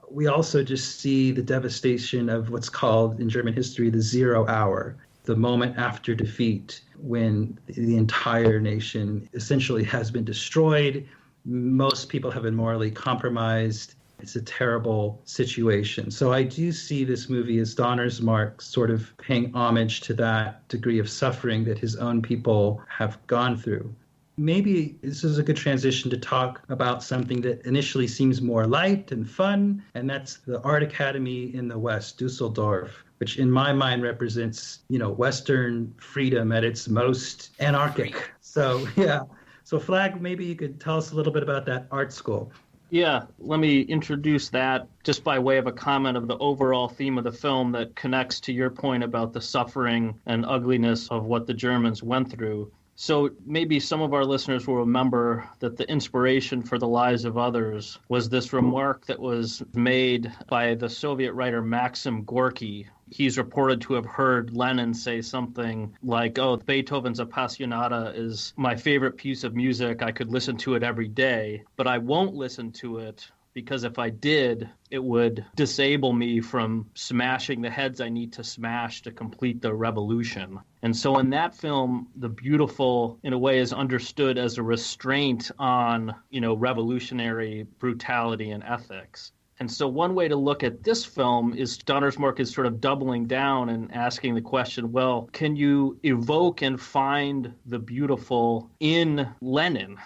We also just see the devastation of what's called in German history the 0 hour, the moment after defeat, when the entire nation essentially has been destroyed. Most people have been morally compromised. It's a terrible situation. So I do see this movie as Donnersmarck sort of paying homage to that degree of suffering that his own people have gone through. Maybe this is a good transition to talk about something that initially seems more light and fun, and that's the Art Academy in the West, Dusseldorf, which in my mind represents, Western freedom at its most anarchic. So, yeah. So, Flag, maybe you could tell us a little bit about that art school. Yeah, let me introduce that just by way of a comment of the overall theme of the film that connects to your point about the suffering and ugliness of what the Germans went through. So maybe some of our listeners will remember that the inspiration for The Lives of Others was this remark that was made by the Soviet writer Maxim Gorky. He's reported to have heard Lenin say something like, oh, Beethoven's Appassionata is my favorite piece of music. I could listen to it every day, but I won't listen to it because if I did, it would disable me from smashing the heads I need to smash to complete the revolution. And so in that film, the beautiful, in a way, is understood as a restraint on, revolutionary brutality and ethics. And so one way to look at this film is Donnersmarck is sort of doubling down and asking the question, well, can you evoke and find the beautiful in Lenin?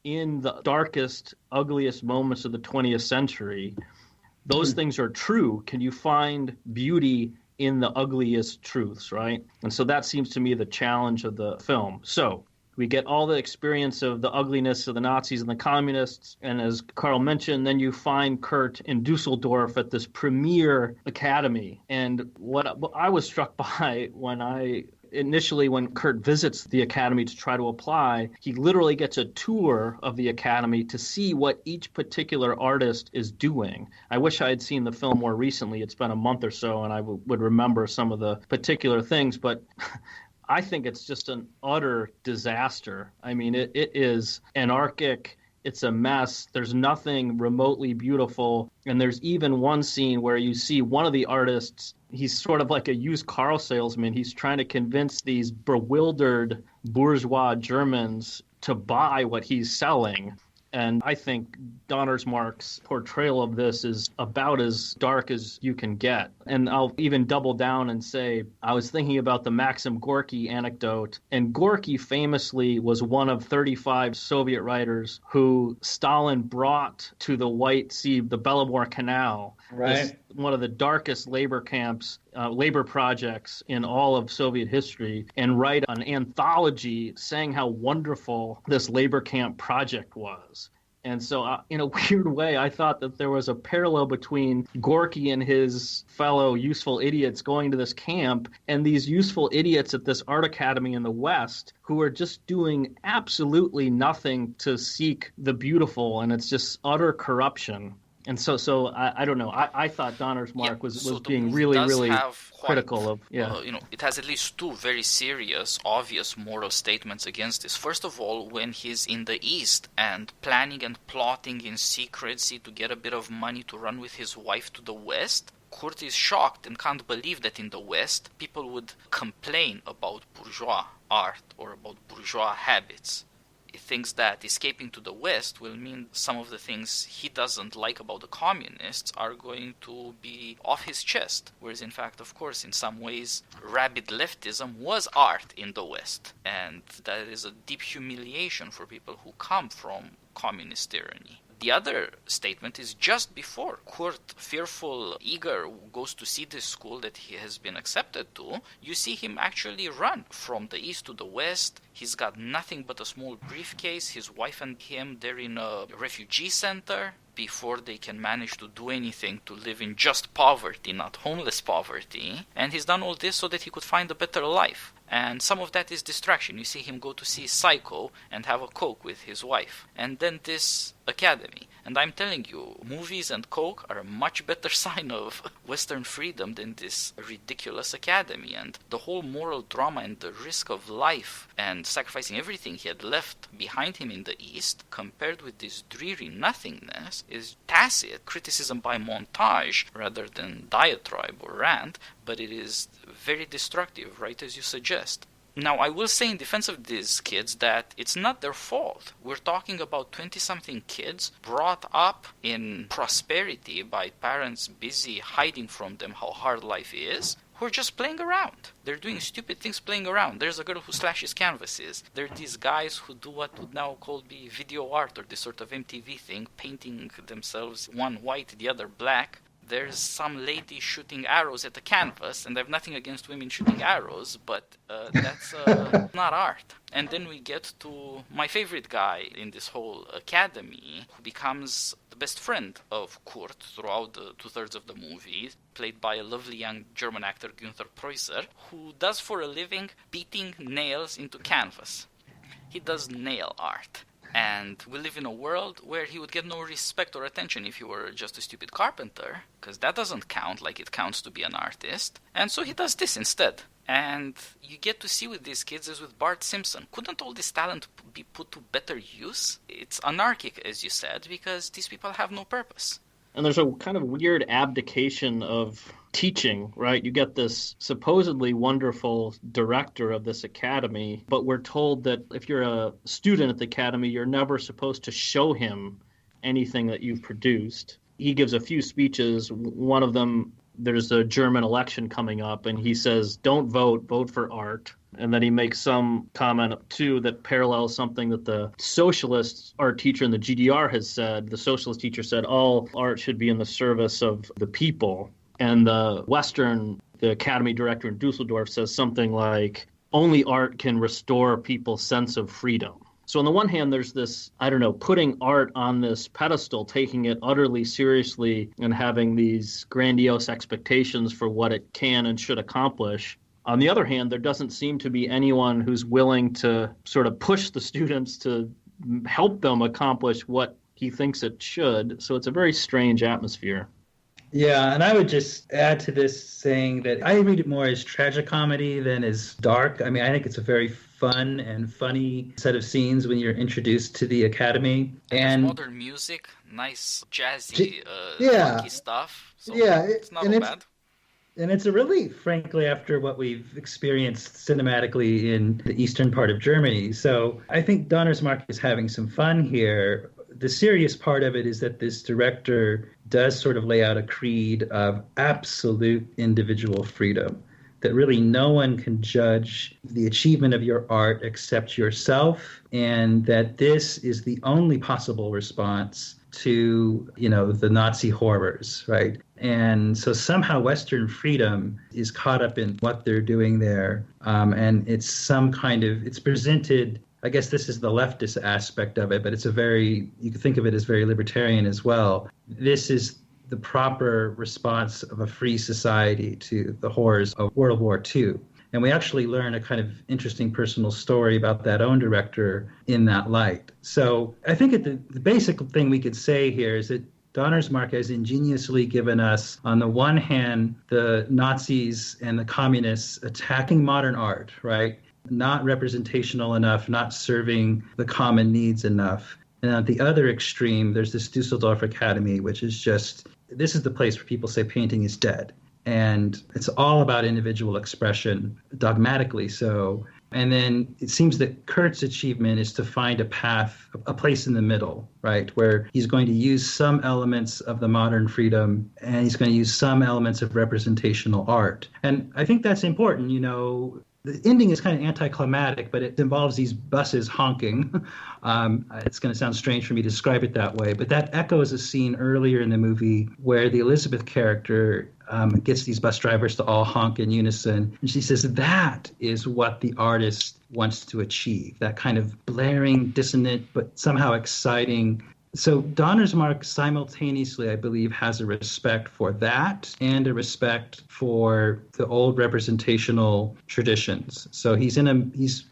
In the darkest, ugliest moments of the 20th century, those things are true. Can you find beauty in the ugliest truths, right? And so that seems to me the challenge of the film. So we get all the experience of the ugliness of the Nazis and the communists. And as Carl mentioned, then you find Kurt in Dusseldorf at this premier academy. And what I was struck by when Kurt visits the academy to try to apply, he literally gets a tour of the academy to see what each particular artist is doing. I wish I had seen the film more recently. It's been a month or so, and I would remember some of the particular things, but I think it's just an utter disaster. I mean, it is anarchic. It's a mess. There's nothing remotely beautiful. And there's even one scene where you see one of the artists, he's sort of like a used car salesman. He's trying to convince these bewildered bourgeois Germans to buy what he's selling. And I think Donnersmarck's portrayal of this is about as dark as you can get. And I'll even double down and say, I was thinking about the Maxim Gorky anecdote. And Gorky famously was one of 35 Soviet writers who Stalin brought to the White Sea, the Belomor Canal. Right. One of the darkest labor camps, labor projects in all of Soviet history, and write an anthology saying how wonderful this labor camp project was. And so in a weird way, I thought that there was a parallel between Gorky and his fellow useful idiots going to this camp and these useful idiots at this art academy in the West who are just doing absolutely nothing to seek the beautiful, and it's just utter corruption. And so I don't know. I thought Donnersmarck was being really critical of. It has at least two very serious, obvious moral statements against this. First of all, when he's in the East and planning and plotting in secrecy to get a bit of money to run with his wife to the West, Kurt is shocked and can't believe that in the West people would complain about bourgeois art or about bourgeois habits. He thinks that escaping to the West will mean some of the things he doesn't like about the communists are going to be off his chest. Whereas, in fact, of course, in some ways, rabid leftism was art in the West. And that is a deep humiliation for people who come from communist tyranny. The other statement is just before Kurt, fearful, eager, goes to see this school that he has been accepted to. You see him actually run from the east to the west. He's got nothing but a small briefcase. His wife and him, they're in a refugee center before they can manage to do anything to live in just poverty, not homeless poverty. And he's done all this so that he could find a better life. And some of that is distraction. You see him go to see Psycho and have a Coke with his wife. And then this academy. And I'm telling you, movies and Coke are a much better sign of Western freedom than this ridiculous academy. And the whole moral drama and the risk of life and sacrificing everything he had left behind him in the East, compared with this dreary nothingness, is tacit criticism by montage rather than diatribe or rant, but it is very destructive, right as you suggest. Now, I will say in defense of these kids that it's not their fault. We're talking about 20-something kids brought up in prosperity by parents busy hiding from them how hard life is, who are just playing around. They're doing stupid things playing around. There's a girl who slashes canvases. There are these guys who do what would now called be video art, or this sort of MTV thing, painting themselves one white, the other black. There's some lady shooting arrows at the canvas, and I have nothing against women shooting arrows, but that's not art. And then we get to my favorite guy in this whole academy, who becomes the best friend of Kurt throughout the 2/3 of the movie, played by a lovely young German actor, Günther Preußer, who does for a living beating nails into canvas. He does nail art. And we live in a world where he would get no respect or attention if he were just a stupid carpenter, because that doesn't count like it counts to be an artist. And so he does this instead. And you get to see with these kids as with Bart Simpson. Couldn't all this talent be put to better use? It's anarchic, as you said, because these people have no purpose. And there's a kind of weird abdication of teaching, right? You get this supposedly wonderful director of this academy, but we're told that if you're a student at the academy, you're never supposed to show him anything that you've produced. He gives a few speeches. One of them, there's a German election coming up, and he says, don't vote, vote for art. And then he makes some comment, too, that parallels something that the socialist art teacher in the GDR has said. The socialist teacher said all art should be in the service of the people. And the academy director in Dusseldorf says something like, only art can restore people's sense of freedom. So on the one hand, there's this, putting art on this pedestal, taking it utterly seriously and having these grandiose expectations for what it can and should accomplish. On the other hand, there doesn't seem to be anyone who's willing to sort of push the students to help them accomplish what he thinks it should. So it's a very strange atmosphere. Yeah, and I would just add to this saying that I read it more as tragicomedy than as dark. I mean, I think it's a very fun and funny set of scenes when you're introduced to the academy. And modern music, nice jazzy, funky stuff. So it's not bad. And it's a relief, frankly, after what we've experienced cinematically in the eastern part of Germany. So I think Donner's Mark is having some fun here. The serious part of it is that this director does sort of lay out a creed of absolute individual freedom, that really no one can judge the achievement of your art except yourself, and that this is the only possible response to, the Nazi horrors, right? And so somehow Western freedom is caught up in what they're doing there. And it's presented, I guess this is the leftist aspect of it, but you can think of it as very libertarian as well. This is the proper response of a free society to the horrors of World War II. And we actually learn a kind of interesting personal story about that own director in that light. So I think the basic thing we could say here is that Donner's Mark has ingeniously given us, on the one hand, the Nazis and the communists attacking modern art, right? Not representational enough, not serving the common needs enough. And at the other extreme, there's this Dusseldorf Academy, which is this is the place where people say painting is dead. And it's all about individual expression, dogmatically so. And then it seems that Kurt's achievement is to find a place in the middle, right, where he's going to use some elements of the modern freedom and he's going to use some elements of representational art. And I think that's important. the ending is kind of anticlimactic, but it involves these buses honking. It's going to sound strange for me to describe it that way, but that echoes a scene earlier in the movie where the Elizabeth character gets these bus drivers to all honk in unison. And she says that is what the artist wants to achieve, that kind of blaring, dissonant, but somehow exciting. So Donner's Mark simultaneously, I believe, has a respect for that and a respect for the old representational traditions. So he's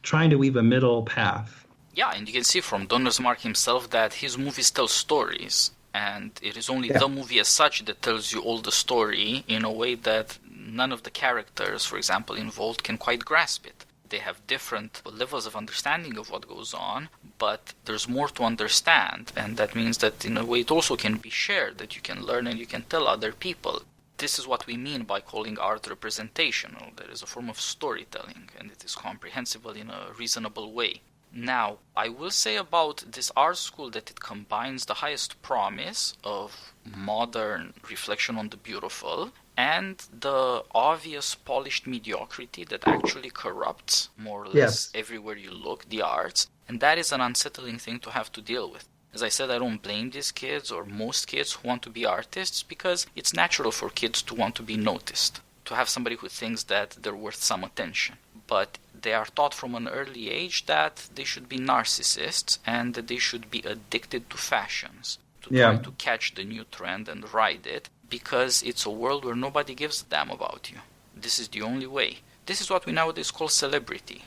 trying to weave a middle path. Yeah, and you can see from Donner's Mark himself that his movies tell stories. And it is only the movie as such that tells you all the story in a way that none of the characters, for example, involved can quite grasp it. They have different levels of understanding of what goes on, but there's more to understand, and that means that in a way it also can be shared, that you can learn and you can tell other people. This is what we mean by calling art representational. There is a form of storytelling, and it is comprehensible in a reasonable way. Now, I will say about this art school that it combines the highest promise of modern reflection on the beautiful and the obvious polished mediocrity that actually corrupts more or less everywhere you look, the arts. And that is an unsettling thing to have to deal with. As I said, I don't blame these kids or most kids who want to be artists because it's natural for kids to want to be noticed, to have somebody who thinks that they're worth some attention. But they are taught from an early age that they should be narcissists and that they should be addicted to fashions, to try to catch the new trend and ride it, because it's a world where nobody gives a damn about you. This is the only way. This is what we nowadays call celebrity.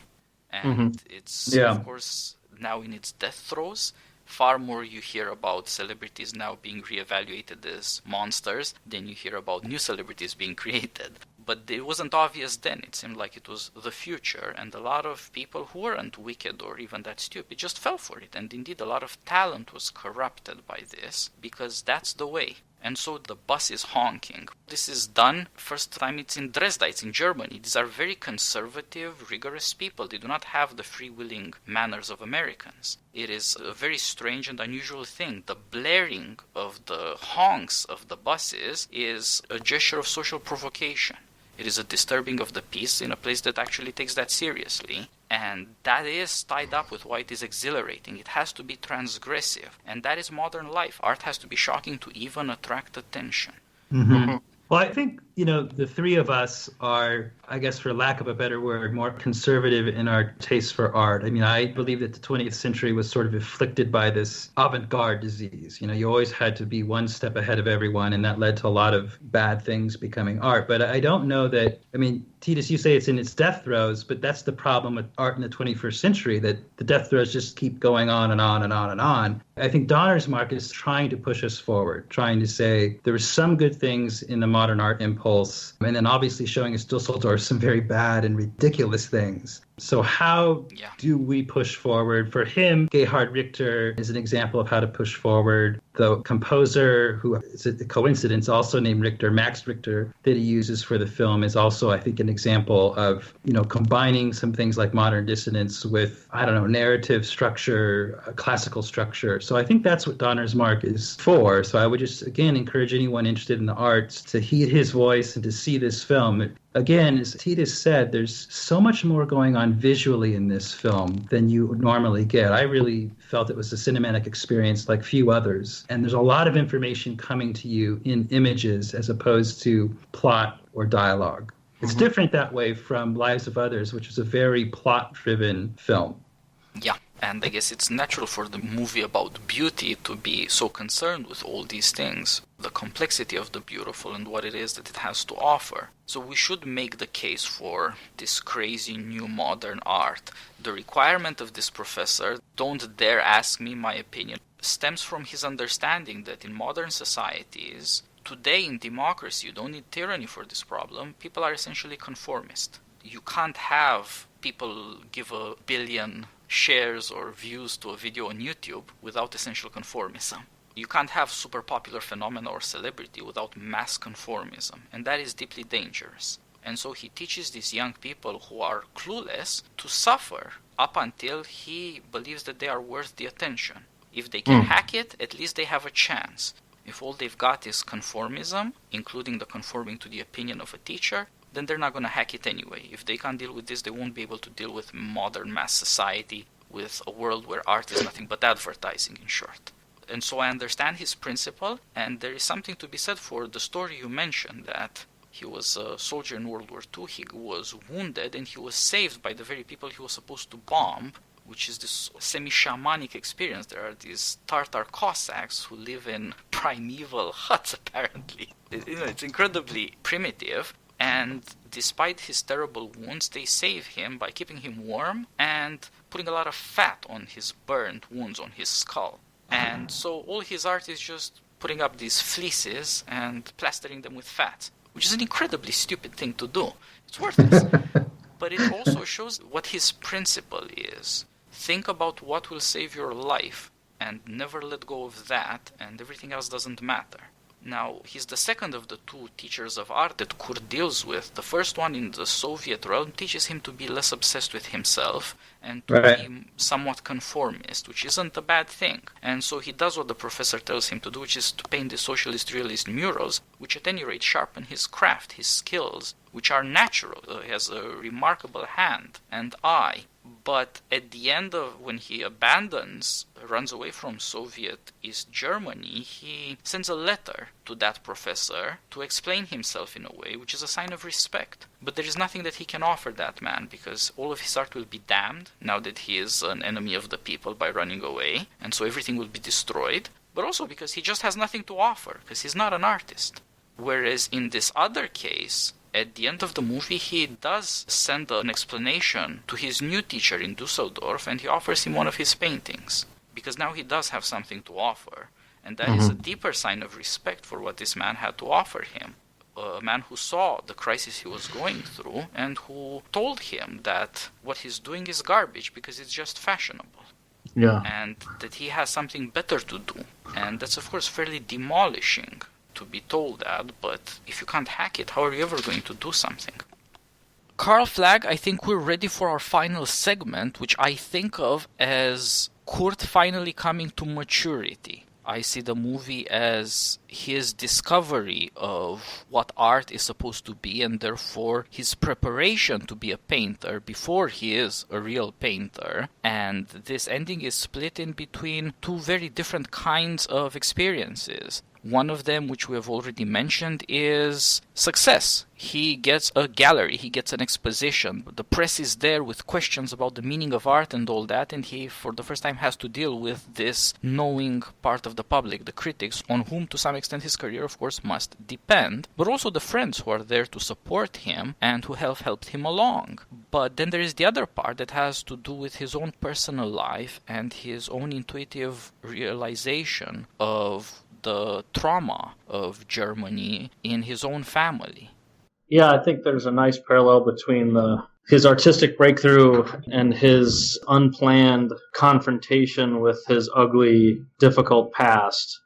And it's, of course, now in its death throes. Far more you hear about celebrities now being reevaluated as monsters than you hear about new celebrities being created. But it wasn't obvious then. It seemed like it was the future, and a lot of people who weren't wicked or even that stupid just fell for it. And indeed, a lot of talent was corrupted by this, because that's the way. And so the bus is honking. This is done, first time it's in Dresda, it's in Germany. These are very conservative, rigorous people. They do not have the freewheeling manners of Americans. It is a very strange and unusual thing. The blaring of the honks of the buses is a gesture of social provocation. It is a disturbing of the peace in a place that actually takes that seriously. And that is tied up with why it is exhilarating. It has to be transgressive. And that is modern life. Art has to be shocking to even attract attention. Well, I think, the three of us are, I guess for lack of a better word, more conservative in our taste for art. I mean, I believe that the 20th century was sort of afflicted by this avant-garde disease. You always had to be one step ahead of everyone, and that led to a lot of bad things becoming art. But I don't know that, Titus, you say it's in its death throes, but that's the problem with art in the 21st century, that the death throes just keep going on and on and on and on. I think Donner's Mark is trying to push us forward, trying to say there were some good things in the modern art impulse, and then obviously showing us Dusseldorf some very bad and ridiculous things. So how do we push forward? For him, Gerhard Richter is an example of how to push forward. The composer, who is a coincidence, also named Richter, Max Richter, that he uses for the film is also, I think, an example of, combining some things like modern dissonance with, narrative structure, classical structure. So I think that's what Donner's Mark is for. So I would just, again, encourage anyone interested in the arts to heed his voice and to see this film. Again, as Titus said, there's so much more going on visually in this film than you normally get. I really felt it was a cinematic experience like few others. And there's a lot of information coming to you in images as opposed to plot or dialogue. It's different that way from Lives of Others, which is a very plot-driven film. Yeah, and I guess it's natural for the movie about beauty to be so concerned with all these things, the complexity of the beautiful and what it is that it has to offer. So we should make the case for this crazy new modern art. The requirement of this professor, don't dare ask me my opinion, stems from his understanding that in modern societies, today in democracy, you don't need tyranny for this problem, people are essentially conformist. You can't have people give 1 billion shares or views to a video on YouTube without essential conformism. You can't have super popular phenomena or celebrity without mass conformism, and that is deeply dangerous. And so he teaches these young people who are clueless to suffer up until he believes that they are worth the attention. If they can hack it, at least they have a chance. If all they've got is conformism, including the conforming to the opinion of a teacher, then they're not going to hack it anyway. If they can't deal with this, they won't be able to deal with modern mass society, with a world where art is nothing but advertising, in short. And so I understand his principle, and there is something to be said for the story you mentioned, that he was a soldier in World War II, he was wounded, and he was saved by the very people he was supposed to bomb, which is this semi-shamanic experience. There are these Tartar Cossacks who live in primeval huts, apparently. It's incredibly primitive, and despite his terrible wounds, they save him by keeping him warm and putting a lot of fat on his burned wounds on his skull. And so all his art is just putting up these fleeces and plastering them with fat, which is an incredibly stupid thing to do. It's worthless. But it also shows what his principle is. Think about what will save your life and never let go of that, and everything else doesn't matter. Now, he's the second of the two teachers of art that Kurt deals with. The first one in the Soviet realm teaches him to be less obsessed with himself and to be somewhat conformist, which isn't a bad thing. And so he does what the professor tells him to do, which is to paint the socialist realist murals, which at any rate sharpen his craft, his skills, which are natural. He has a remarkable hand and eye. But at the end of when he runs away from Soviet East Germany, he sends a letter to that professor to explain himself in a way which is a sign of respect. But there is nothing that he can offer that man, because all of his art will be damned now that he is an enemy of the people by running away, and so everything will be destroyed. But also because he just has nothing to offer, because he's not an artist. Whereas in this other case, at the end of the movie, he does send an explanation to his new teacher in Dusseldorf, and he offers him one of his paintings, because now he does have something to offer, and that is a deeper sign of respect for what this man had to offer him. A man who saw the crisis he was going through, and who told him that what he's doing is garbage because it's just fashionable. Yeah. And that he has something better to do. And that's, of course, fairly demolishing to be told that, but if you can't hack it, how are you ever going to do something? Carl Flagg, I think we're ready for our final segment, which I think of as Kurt finally coming to maturity. I see the movie as his discovery of what art is supposed to be, and therefore his preparation to be a painter before he is a real painter. And this ending is split in between two very different kinds of experiences. One of them, which we have already mentioned, is success. He gets a gallery, he gets an exposition. The press is there with questions about the meaning of art and all that, and he, for the first time, has to deal with this knowing part of the public, the critics, on whom, to some extent, his career, of course, must depend, but also the friends who are there to support him and who have helped him along. But then there is the other part that has to do with his own personal life and his own intuitive realization of the trauma of Germany in his own family. Yeah, I think there's a nice parallel between his artistic breakthrough and his unplanned confrontation with his ugly, difficult past.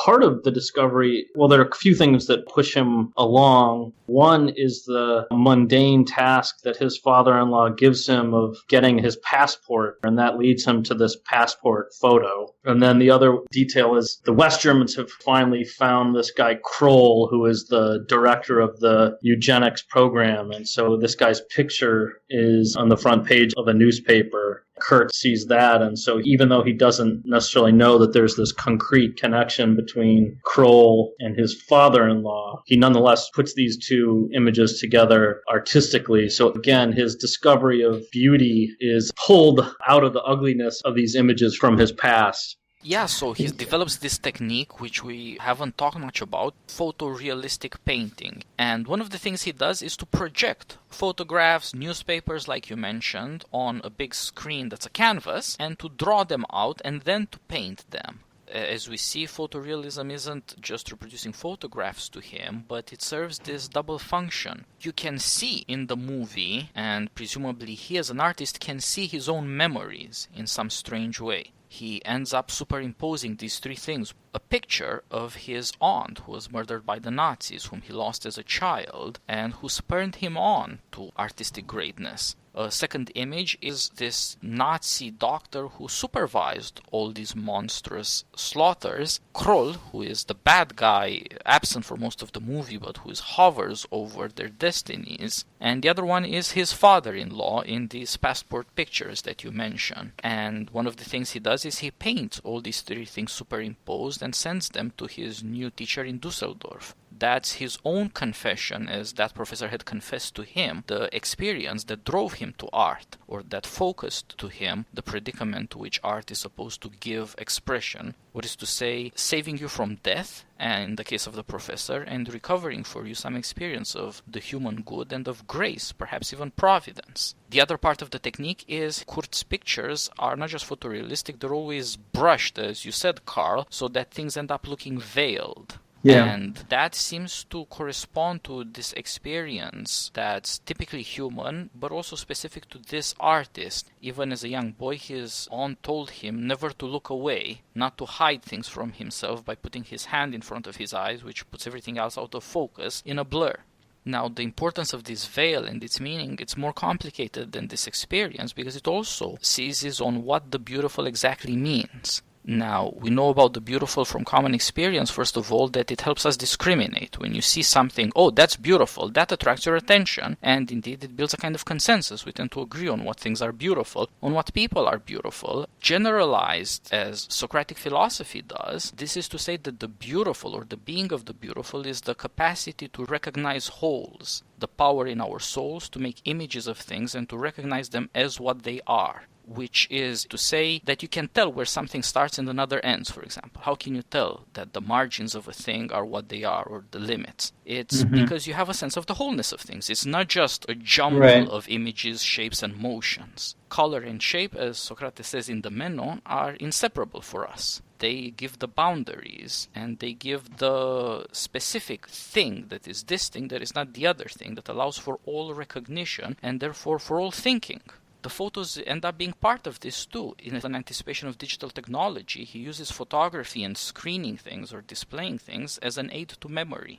Part of the discovery, well, there are a few things that push him along. One is the mundane task that his father-in-law gives him of getting his passport, and that leads him to this passport photo. And then the other detail is the West Germans have finally found this guy Kroll, who is the director of the eugenics program. And so this guy's picture is on the front page of a newspaper. Kurt sees that, and so even though he doesn't necessarily know that there's this concrete connection between Kroll and his father-in-law, he nonetheless puts these two images together artistically. So again, his discovery of beauty is pulled out of the ugliness of these images from his past. Yeah, so he develops this technique, which we haven't talked much about, photorealistic painting. And one of the things he does is to project photographs, newspapers, like you mentioned, on a big screen that's a canvas, and to draw them out and then to paint them. As we see, photorealism isn't just reproducing photographs to him, but it serves this double function. You can see in the movie, and presumably he as an artist can see his own memories in some strange way. He ends up superimposing these three things. A picture of his aunt who was murdered by the Nazis, whom he lost as a child, and who spurred him on to artistic greatness. A second image is this Nazi doctor who supervised all these monstrous slaughters. Kroll, who is the bad guy, absent for most of the movie, but who hovers over their destinies. And the other one is his father-in-law in these passport pictures that you mentioned. And one of the things he does is he paints all these three things superimposed and sends them to his new teacher in Dusseldorf. That's his own confession, as that professor had confessed to him the experience that drove him to art, or that focused to him the predicament to which art is supposed to give expression, what is to say, saving you from death, and in the case of the professor, and recovering for you some experience of the human good and of grace, perhaps even providence. The other part of the technique is Kurt's pictures are not just photorealistic, they're always brushed, as you said, Carl, so that things end up looking veiled. Yeah. And that seems to correspond to this experience that's typically human, but also specific to this artist. Even as a young boy, his aunt told him never to look away, not to hide things from himself by putting his hand in front of his eyes, which puts everything else out of focus, in a blur. Now, the importance of this veil and its meaning, it's more complicated than this experience because it also seizes on what the beautiful exactly means. Now, we know about the beautiful from common experience, first of all, that it helps us discriminate. When you see something, oh, that's beautiful, that attracts your attention, and indeed it builds a kind of consensus. We tend to agree on what things are beautiful, on what people are beautiful. Generalized, as Socratic philosophy does, this is to say that the beautiful, or the being of the beautiful, is the capacity to recognize wholes, the power in our souls to make images of things and to recognize them as what they are. Which is to say that you can tell where something starts and another ends, for example. How can you tell that the margins of a thing are what they are, or the limits? It's because you have a sense of the wholeness of things. It's not just a jumble of images, shapes, and motions. Color and shape, as Socrates says in the Meno, are inseparable for us. They give the boundaries, and they give the specific thing that is this thing that is not the other thing, that allows for all recognition, and therefore for all thinking. The photos end up being part of this too. In an anticipation of digital technology, he uses photography and screening things or displaying things as an aid to memory.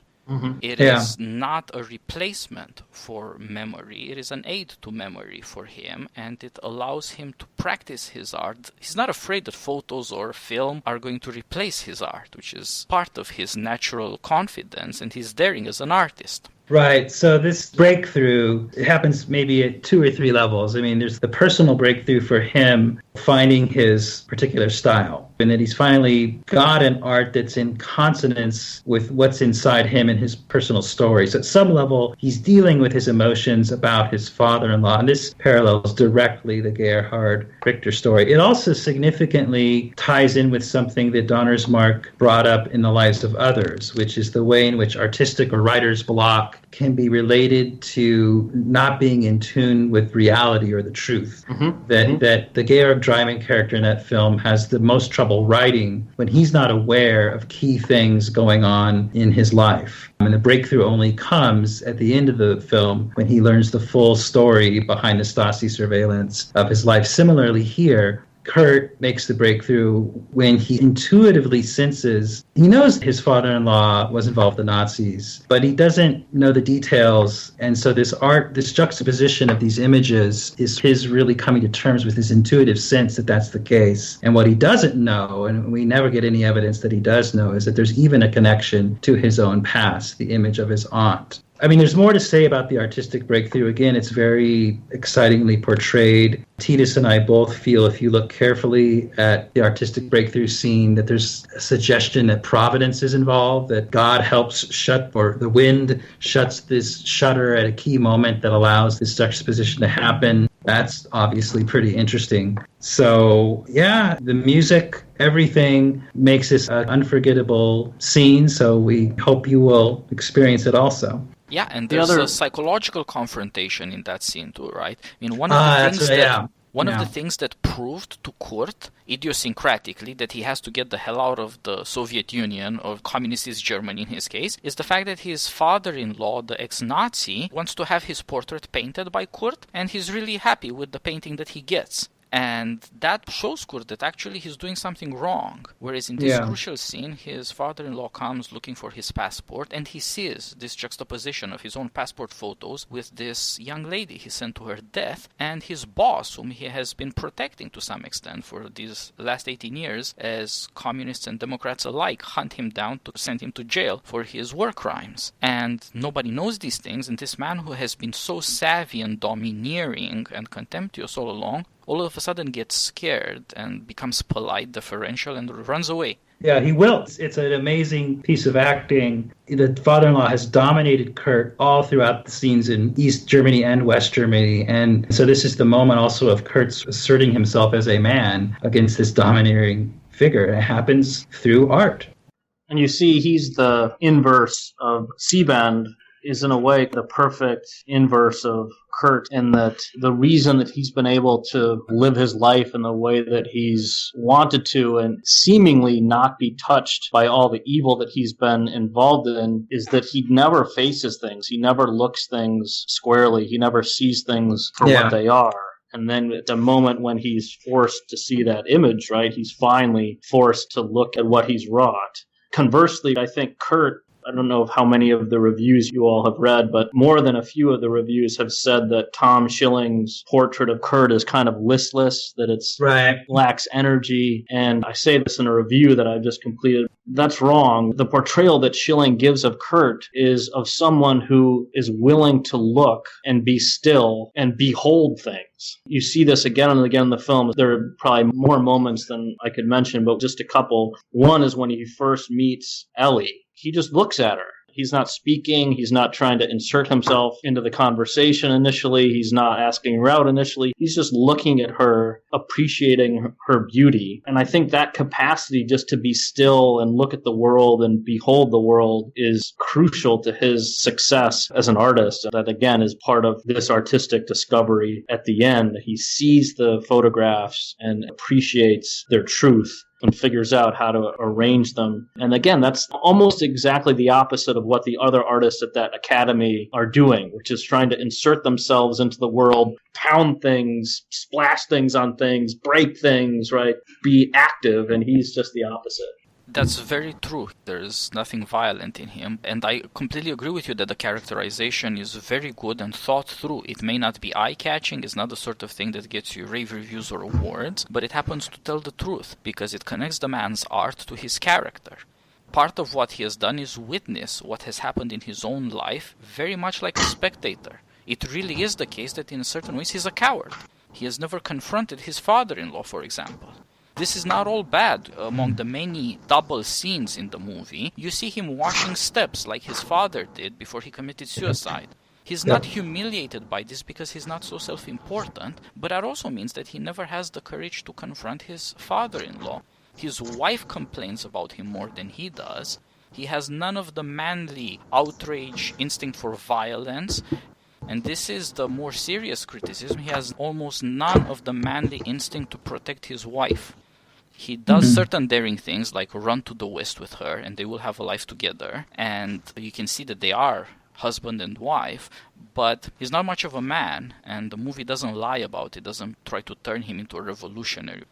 It is not a replacement for memory. It is an aid to memory for him, and it allows him to practice his art. He's not afraid that photos or film are going to replace his art, which is part of his natural confidence and his daring as an artist. Right. So this breakthrough, it happens maybe at 2 or 3 levels. I mean, there's the personal breakthrough for him finding his particular style, and that he's finally got an art that's in consonance with what's inside him and his personal story. So at some level, he's dealing with his emotions about his father-in-law, and this parallels directly the Gerhard Richter story. It also significantly ties in with something that Donnersmarck brought up in The Lives of Others, which is the way in which artistic or writer's block can be related to not being in tune with reality or the truth. That the Georg Dreimann character in that film has the most trouble writing when he's not aware of key things going on in his life. And the breakthrough only comes at the end of the film when he learns the full story behind the Stasi surveillance of his life. Similarly here, Kurt makes the breakthrough when he intuitively senses, he knows his father-in-law was involved with the Nazis, but he doesn't know the details. And so this art, this juxtaposition of these images is his really coming to terms with his intuitive sense that that's the case. And what he doesn't know, and we never get any evidence that he does know, is that there's even a connection to his own past, the image of his aunt. I mean, there's more to say about the artistic breakthrough. Again, it's very excitingly portrayed. Titus and I both feel, if you look carefully at the artistic breakthrough scene, that there's a suggestion that providence is involved, that God helps shut, or the wind shuts this shutter at a key moment that allows this juxtaposition to happen. That's obviously pretty interesting. So, yeah, the music, everything makes this an unforgettable scene, so we hope you will experience it also. Yeah, and there's a psychological confrontation in that scene too, right? I mean, one of the things that proved to Kurt, idiosyncratically, that he has to get the hell out of the Soviet Union, or Communist East Germany in his case, is the fact that his father-in-law, the ex-Nazi, wants to have his portrait painted by Kurt, and he's really happy with the painting that he gets. And that shows Kurt that actually he's doing something wrong. Whereas in this crucial scene, his father-in-law comes looking for his passport, and he sees this juxtaposition of his own passport photos with this young lady he sent to her death, and his boss, whom he has been protecting to some extent for these last 18 years, as communists and Democrats alike hunt him down to send him to jail for his war crimes. And nobody knows these things, and this man who has been so savvy and domineering and contemptuous all along, all of a sudden gets scared and becomes polite, deferential, and runs away. Yeah, he wilts. It's an amazing piece of acting. The father-in-law has dominated Kurt all throughout the scenes in East Germany and West Germany. And so this is the moment also of Kurt's asserting himself as a man against this domineering figure. It happens through art. And you see he's the inverse of Siegband, is in a way the perfect inverse of Kurt, in that the reason that he's been able to live his life in the way that he's wanted to and seemingly not be touched by all the evil that he's been involved in is that he never faces things. He never looks things squarely. He never sees things for what they are. And then at the moment when he's forced to see that image, right, he's finally forced to look at what he's wrought. Conversely, I think Kurt, I don't know how many of the reviews you all have read, but more than a few of the reviews have said that Tom Schilling's portrait of Kurt is kind of listless, that it's lacks energy. And I say this in a review that I've just completed. That's wrong. The portrayal that Schilling gives of Kurt is of someone who is willing to look and be still and behold things. You see this again and again in the film. There are probably more moments than I could mention, but just a couple. One is when he first meets Ellie. He just looks at her. He's not speaking. He's not trying to insert himself into the conversation initially. He's not asking her out initially. He's just looking at her, appreciating her beauty. And I think that capacity just to be still and look at the world and behold the world is crucial to his success as an artist. That, again, is part of this artistic discovery at the end. He sees the photographs and appreciates their truth and figures out how to arrange them. And again, that's almost exactly the opposite of what the other artists at that academy are doing, which is trying to insert themselves into the world, pound things, splash things on things, break things, right? Be active, and he's just the opposite. That's very true. There's nothing violent in him. And I completely agree with you that the characterization is very good and thought through. It may not be eye-catching, it's not the sort of thing that gets you rave reviews or awards, but it happens to tell the truth because it connects the man's art to his character. Part of what he has done is witness what has happened in his own life, very much like a spectator. It really is the case that in certain ways he's a coward. He has never confronted his father-in-law, for example. This is not all bad. Among the many double scenes in the movie, you see him washing steps like his father did before he committed suicide. He's not humiliated by this because he's not so self-important, but that also means that he never has the courage to confront his father-in-law. His wife complains about him more than he does. He has none of the manly outrage, instinct for violence. And this is the more serious criticism. He has almost none of the manly instinct to protect his wife. He does certain daring things like run to the West with her and they will have a life together. And you can see that they are husband and wife, but he's not much of a man, and the movie doesn't lie about it, doesn't try to turn him into a revolutionary.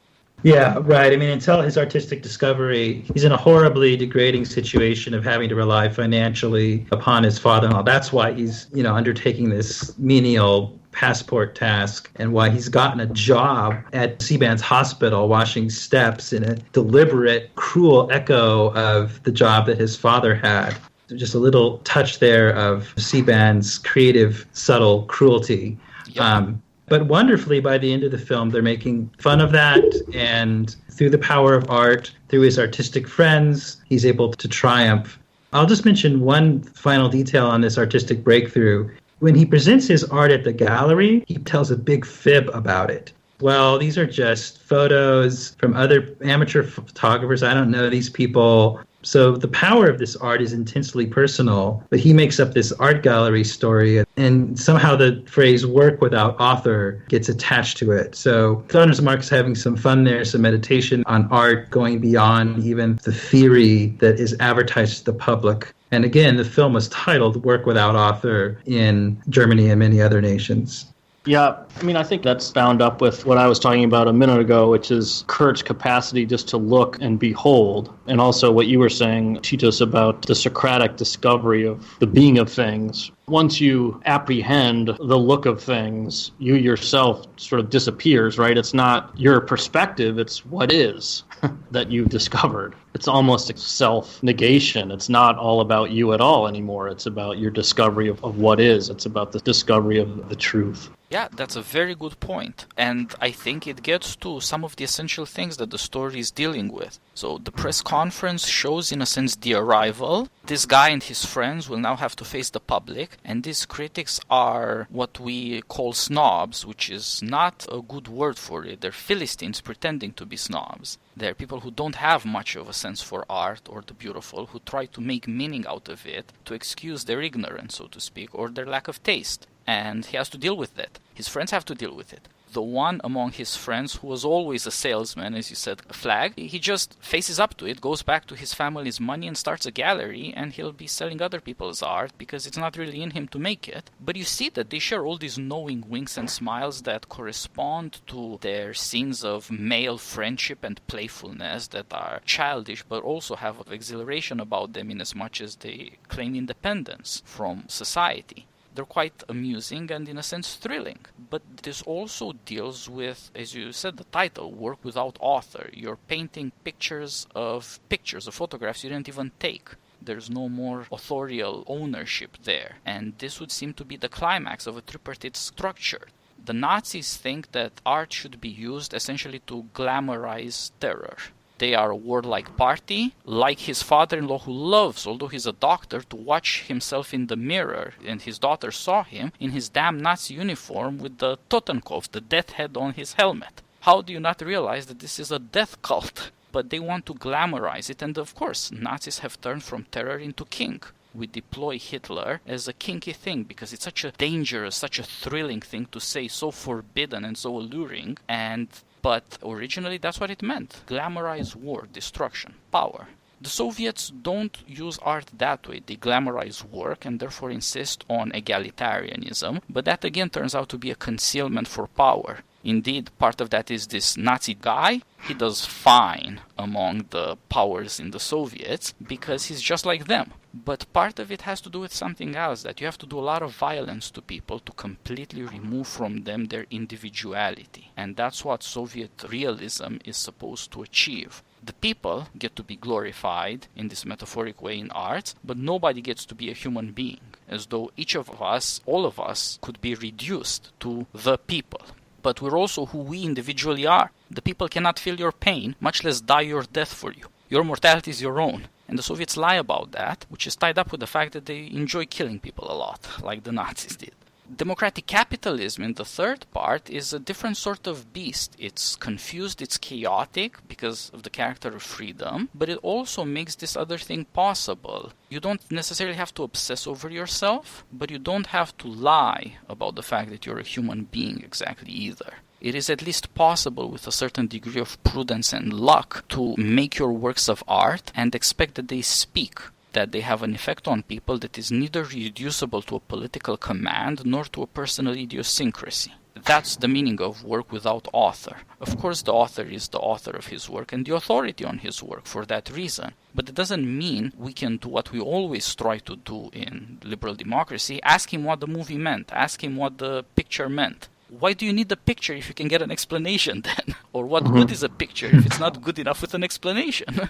Yeah, right. I mean, until his artistic discovery, he's in a horribly degrading situation of having to rely financially upon his father-in-law. That's why he's, undertaking this menial passport task and why he's gotten a job at Siegband's hospital washing steps in a deliberate, cruel echo of the job that his father had. Just a little touch there of Siegband's creative, subtle cruelty. Yep. But wonderfully, by the end of the film, they're making fun of that, and through the power of art, through his artistic friends, he's able to triumph. I'll just mention one final detail on this artistic breakthrough. When he presents his art at the gallery, he tells a big fib about it. Well, these are just photos from other amateur photographers. I don't know these people. So the power of this art is intensely personal, but he makes up this art gallery story, and somehow the phrase work without author gets attached to it. So Donner's Mark is having some fun there, some meditation on art, going beyond even the theory that is advertised to the public. And again, the film was titled Work Without Author in Germany and many other nations. Yeah, I mean, I think that's bound up with what I was talking about a minute ago, which is Kurt's capacity just to look and behold, and also what you were saying, Titus, about the Socratic discovery of the being of things. Once you apprehend the look of things, you yourself sort of disappears, right? It's not your perspective, it's what is that you've discovered. It's almost a self-negation. It's not all about you at all anymore. It's about your discovery of what is. It's about the discovery of the truth. Yeah, that's a very good point. And I think it gets to some of the essential things that the story is dealing with. So the press conference shows, in a sense, the arrival. This guy and his friends will now have to face the public. And these critics are what we call snobs, which is not a good word for it. They're Philistines pretending to be snobs. They're people who don't have much of a sense for art or the beautiful, who try to make meaning out of it to excuse their ignorance, so to speak, or their lack of taste. And he has to deal with that. His friends have to deal with it. The one among his friends who was always a salesman, as you said, Flag, he just faces up to it, goes back to his family's money and starts a gallery, and he'll be selling other people's art because it's not really in him to make it. But you see that they share all these knowing winks and smiles that correspond to their scenes of male friendship and playfulness that are childish but also have exhilaration about them in as much as they claim independence from society. They're quite amusing and, in a sense, thrilling. But this also deals with, as you said, the title, work without author. You're painting pictures of photographs you didn't even take. There's no more authorial ownership there. And this would seem to be the climax of a tripartite structure. The Nazis think that art should be used essentially to glamorize terror. They are a warlike party, like his father-in-law who loves, although he's a doctor, to watch himself in the mirror. And his daughter saw him in his damn Nazi uniform with the Totenkopf, the death head on his helmet. How do you not realize that this is a death cult? But they want to glamorize it, and of course, Nazis have turned from terror into kink. We deploy Hitler as a kinky thing because it's such a dangerous, such a thrilling thing to say, so forbidden and so alluring, But originally that's what it meant. Glamorize war, destruction, power. The Soviets don't use art that way. They glamorize work and therefore insist on egalitarianism, but that again turns out to be a concealment for power. Indeed, part of that is this Nazi guy. He does fine among the powers in the Soviets because he's just like them. But part of it has to do with something else, that you have to do a lot of violence to people to completely remove from them their individuality. And that's what Soviet realism is supposed to achieve. The people get to be glorified in this metaphoric way in art, but nobody gets to be a human being, as though each of us, all of us, could be reduced to the people. But we're also who we individually are. The people cannot feel your pain, much less die your death for you. Your mortality is your own. And the Soviets lie about that, which is tied up with the fact that they enjoy killing people a lot, like the Nazis did. Democratic capitalism, in the third part, is a different sort of beast. It's confused, it's chaotic because of the character of freedom, but it also makes this other thing possible. You don't necessarily have to obsess over yourself, but you don't have to lie about the fact that you're a human being exactly either. It is at least possible with a certain degree of prudence and luck to make your works of art and expect that they speak, that they have an effect on people that is neither reducible to a political command nor to a personal idiosyncrasy. That's the meaning of work without author. Of course, the author is the author of his work and the authority on his work for that reason. But it doesn't mean we can do what we always try to do in liberal democracy. Ask him what the movie meant. Ask him what the picture meant. Why do you need the picture if you can get an explanation then? Or what good is a picture if it's not good enough with an explanation?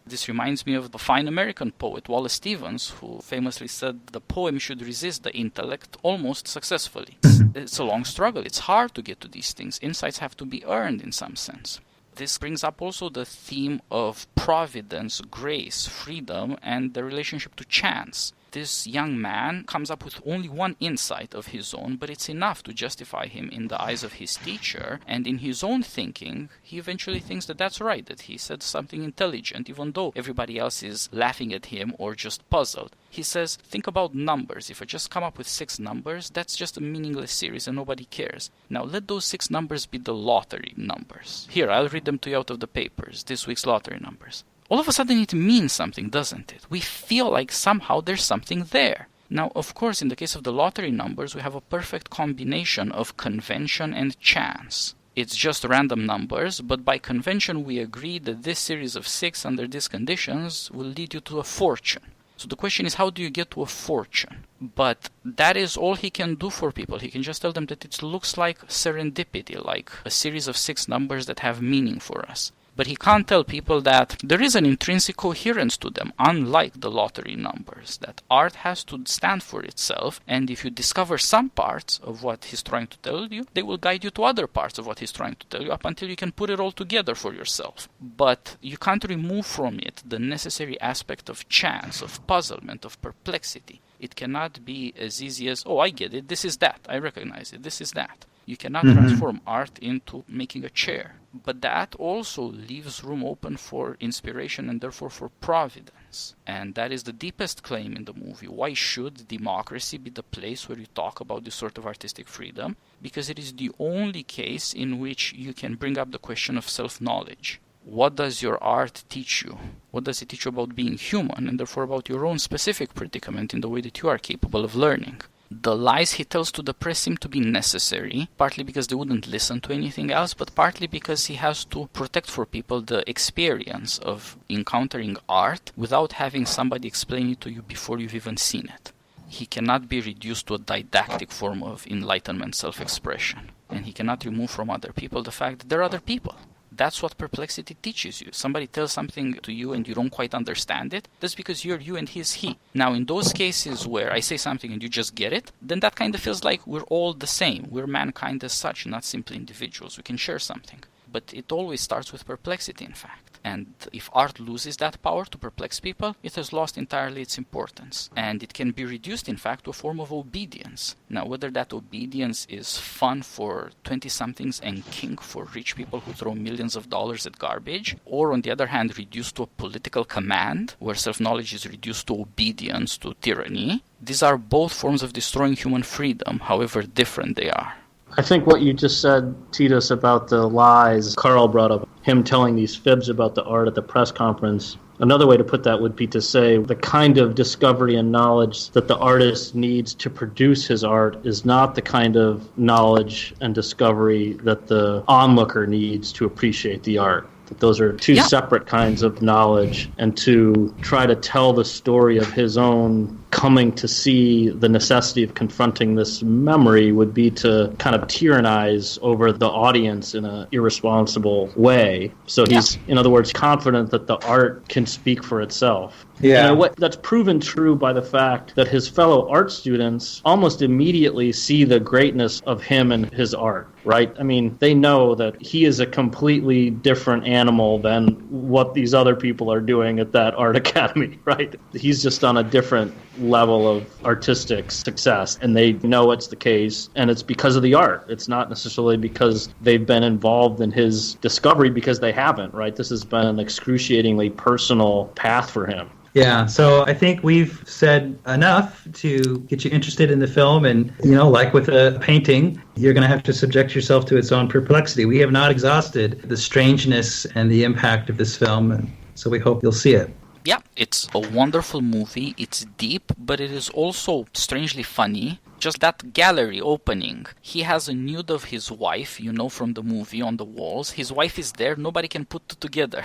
This reminds me of the fine American poet Wallace Stevens, who famously said the poem should resist the intellect almost successfully. It's a long struggle. It's hard to get to these things. Insights have to be earned in some sense. This brings up also the theme of providence, grace, freedom, and the relationship to chance. This young man comes up with only one insight of his own, but it's enough to justify him in the eyes of his teacher, and in his own thinking, he eventually thinks that that's right, that he said something intelligent, even though everybody else is laughing at him or just puzzled. He says, think about numbers. If I just come up with 6 numbers, that's just a meaningless series and nobody cares. Now let those 6 numbers be the lottery numbers. Here, I'll read them to you out of the papers, this week's lottery numbers. All of a sudden it means something, doesn't it? We feel like somehow there's something there. Now, of course, in the case of the lottery numbers, we have a perfect combination of convention and chance. It's just random numbers, but by convention we agree that this series of 6 under these conditions will lead you to a fortune. So the question is, how do you get to a fortune? But that is all he can do for people. He can just tell them that it looks like serendipity, like a series of 6 numbers that have meaning for us. But he can't tell people that there is an intrinsic coherence to them, unlike the lottery numbers, that art has to stand for itself, and if you discover some parts of what he's trying to tell you, they will guide you to other parts of what he's trying to tell you, up until you can put it all together for yourself. But you can't remove from it the necessary aspect of chance, of puzzlement, of perplexity. It cannot be as easy as, oh, I get it, this is that, I recognize it, this is that. You cannot transform art into making a chair. But that also leaves room open for inspiration and therefore for providence. And that is the deepest claim in the movie. Why should democracy be the place where you talk about this sort of artistic freedom? Because it is the only case in which you can bring up the question of self-knowledge. What does your art teach you? What does it teach you about being human and therefore about your own specific predicament in the way that you are capable of learning? The lies he tells to the press seem to be necessary, partly because they wouldn't listen to anything else, but partly because he has to protect for people the experience of encountering art without having somebody explain it to you before you've even seen it. He cannot be reduced to a didactic form of enlightenment self-expression, and he cannot remove from other people the fact that they're other people. That's what perplexity teaches you. Somebody tells something to you and you don't quite understand it, that's because you're you and he's he. Now, in those cases where I say something and you just get it, then that kind of feels like we're all the same. We're mankind as such, not simply individuals. We can share something. But it always starts with perplexity, in fact. And if art loses that power to perplex people, it has lost entirely its importance. And it can be reduced, in fact, to a form of obedience. Now, whether that obedience is fun for 20-somethings and kink for rich people who throw millions of dollars at garbage, or on the other hand, reduced to a political command, where self-knowledge is reduced to obedience to tyranny, these are both forms of destroying human freedom, however different they are. I think what you just said, Titus, about the lies Carl brought up, him telling these fibs about the art at the press conference, another way to put that would be to say the kind of discovery and knowledge that the artist needs to produce his art is not the kind of knowledge and discovery that the onlooker needs to appreciate the art. That those are two separate kinds of knowledge, and to try to tell the story of his own coming to see the necessity of confronting this memory would be to kind of tyrannize over the audience in an irresponsible way. So he's, in other words, confident that the art can speak for itself. Yeah. And that's proven true by the fact that his fellow art students almost immediately see the greatness of him and his art, right? I mean, they know that he is a completely different animal than what these other people are doing at that art academy, right? He's just on a different level of artistic success, and they know it's the case, and it's because of the art. It's not necessarily because they've been involved in his discovery, because they haven't, right? This has been an excruciatingly personal path for him. Yeah, so I think we've said enough to get you interested in the film, and, like with a painting, you're going to have to subject yourself to its own perplexity. We have not exhausted the strangeness and the impact of this film, and so we hope you'll see it. Yeah, it's a wonderful movie. It's deep, but it is also strangely funny. Just that gallery opening. He has a nude of his wife, from the movie on the walls. His wife is there. Nobody can put it together.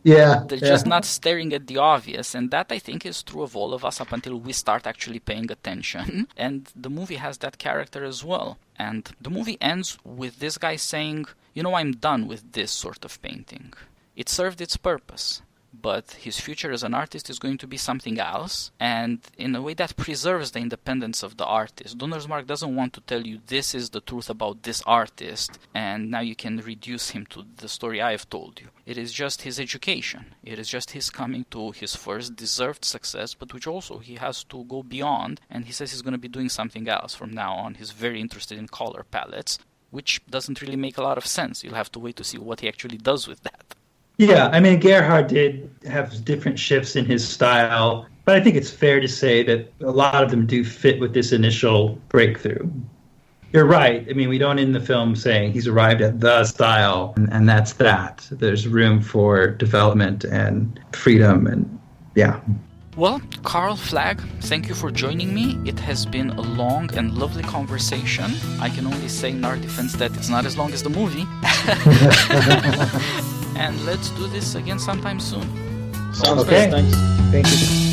They're just not staring at the obvious. And that, I think, is true of all of us up until we start actually paying attention. And the movie has that character as well. And the movie ends with this guy saying, I'm done with this sort of painting. It served its purpose. But his future as an artist is going to be something else, and in a way that preserves the independence of the artist. Donner's Mark doesn't want to tell you this is the truth about this artist, and now you can reduce him to the story I have told you. It is just his education. It is just his coming to his first deserved success, but which also he has to go beyond, and he says he's going to be doing something else from now on. He's very interested in color palettes, which doesn't really make a lot of sense. You'll have to wait to see what he actually does with that. Yeah, I mean, Gerhard did have different shifts in his style, but I think it's fair to say that a lot of them do fit with this initial breakthrough. You're right. I mean, we don't end the film saying he's arrived at the style, and that's that. There's room for development and freedom, and yeah. Well, Carl Flagg, thank you for joining me. It has been a long and lovely conversation. I can only say in our defense that it's not as long as the movie. And let's do this again sometime soon. Sounds good. Thanks. Thank you.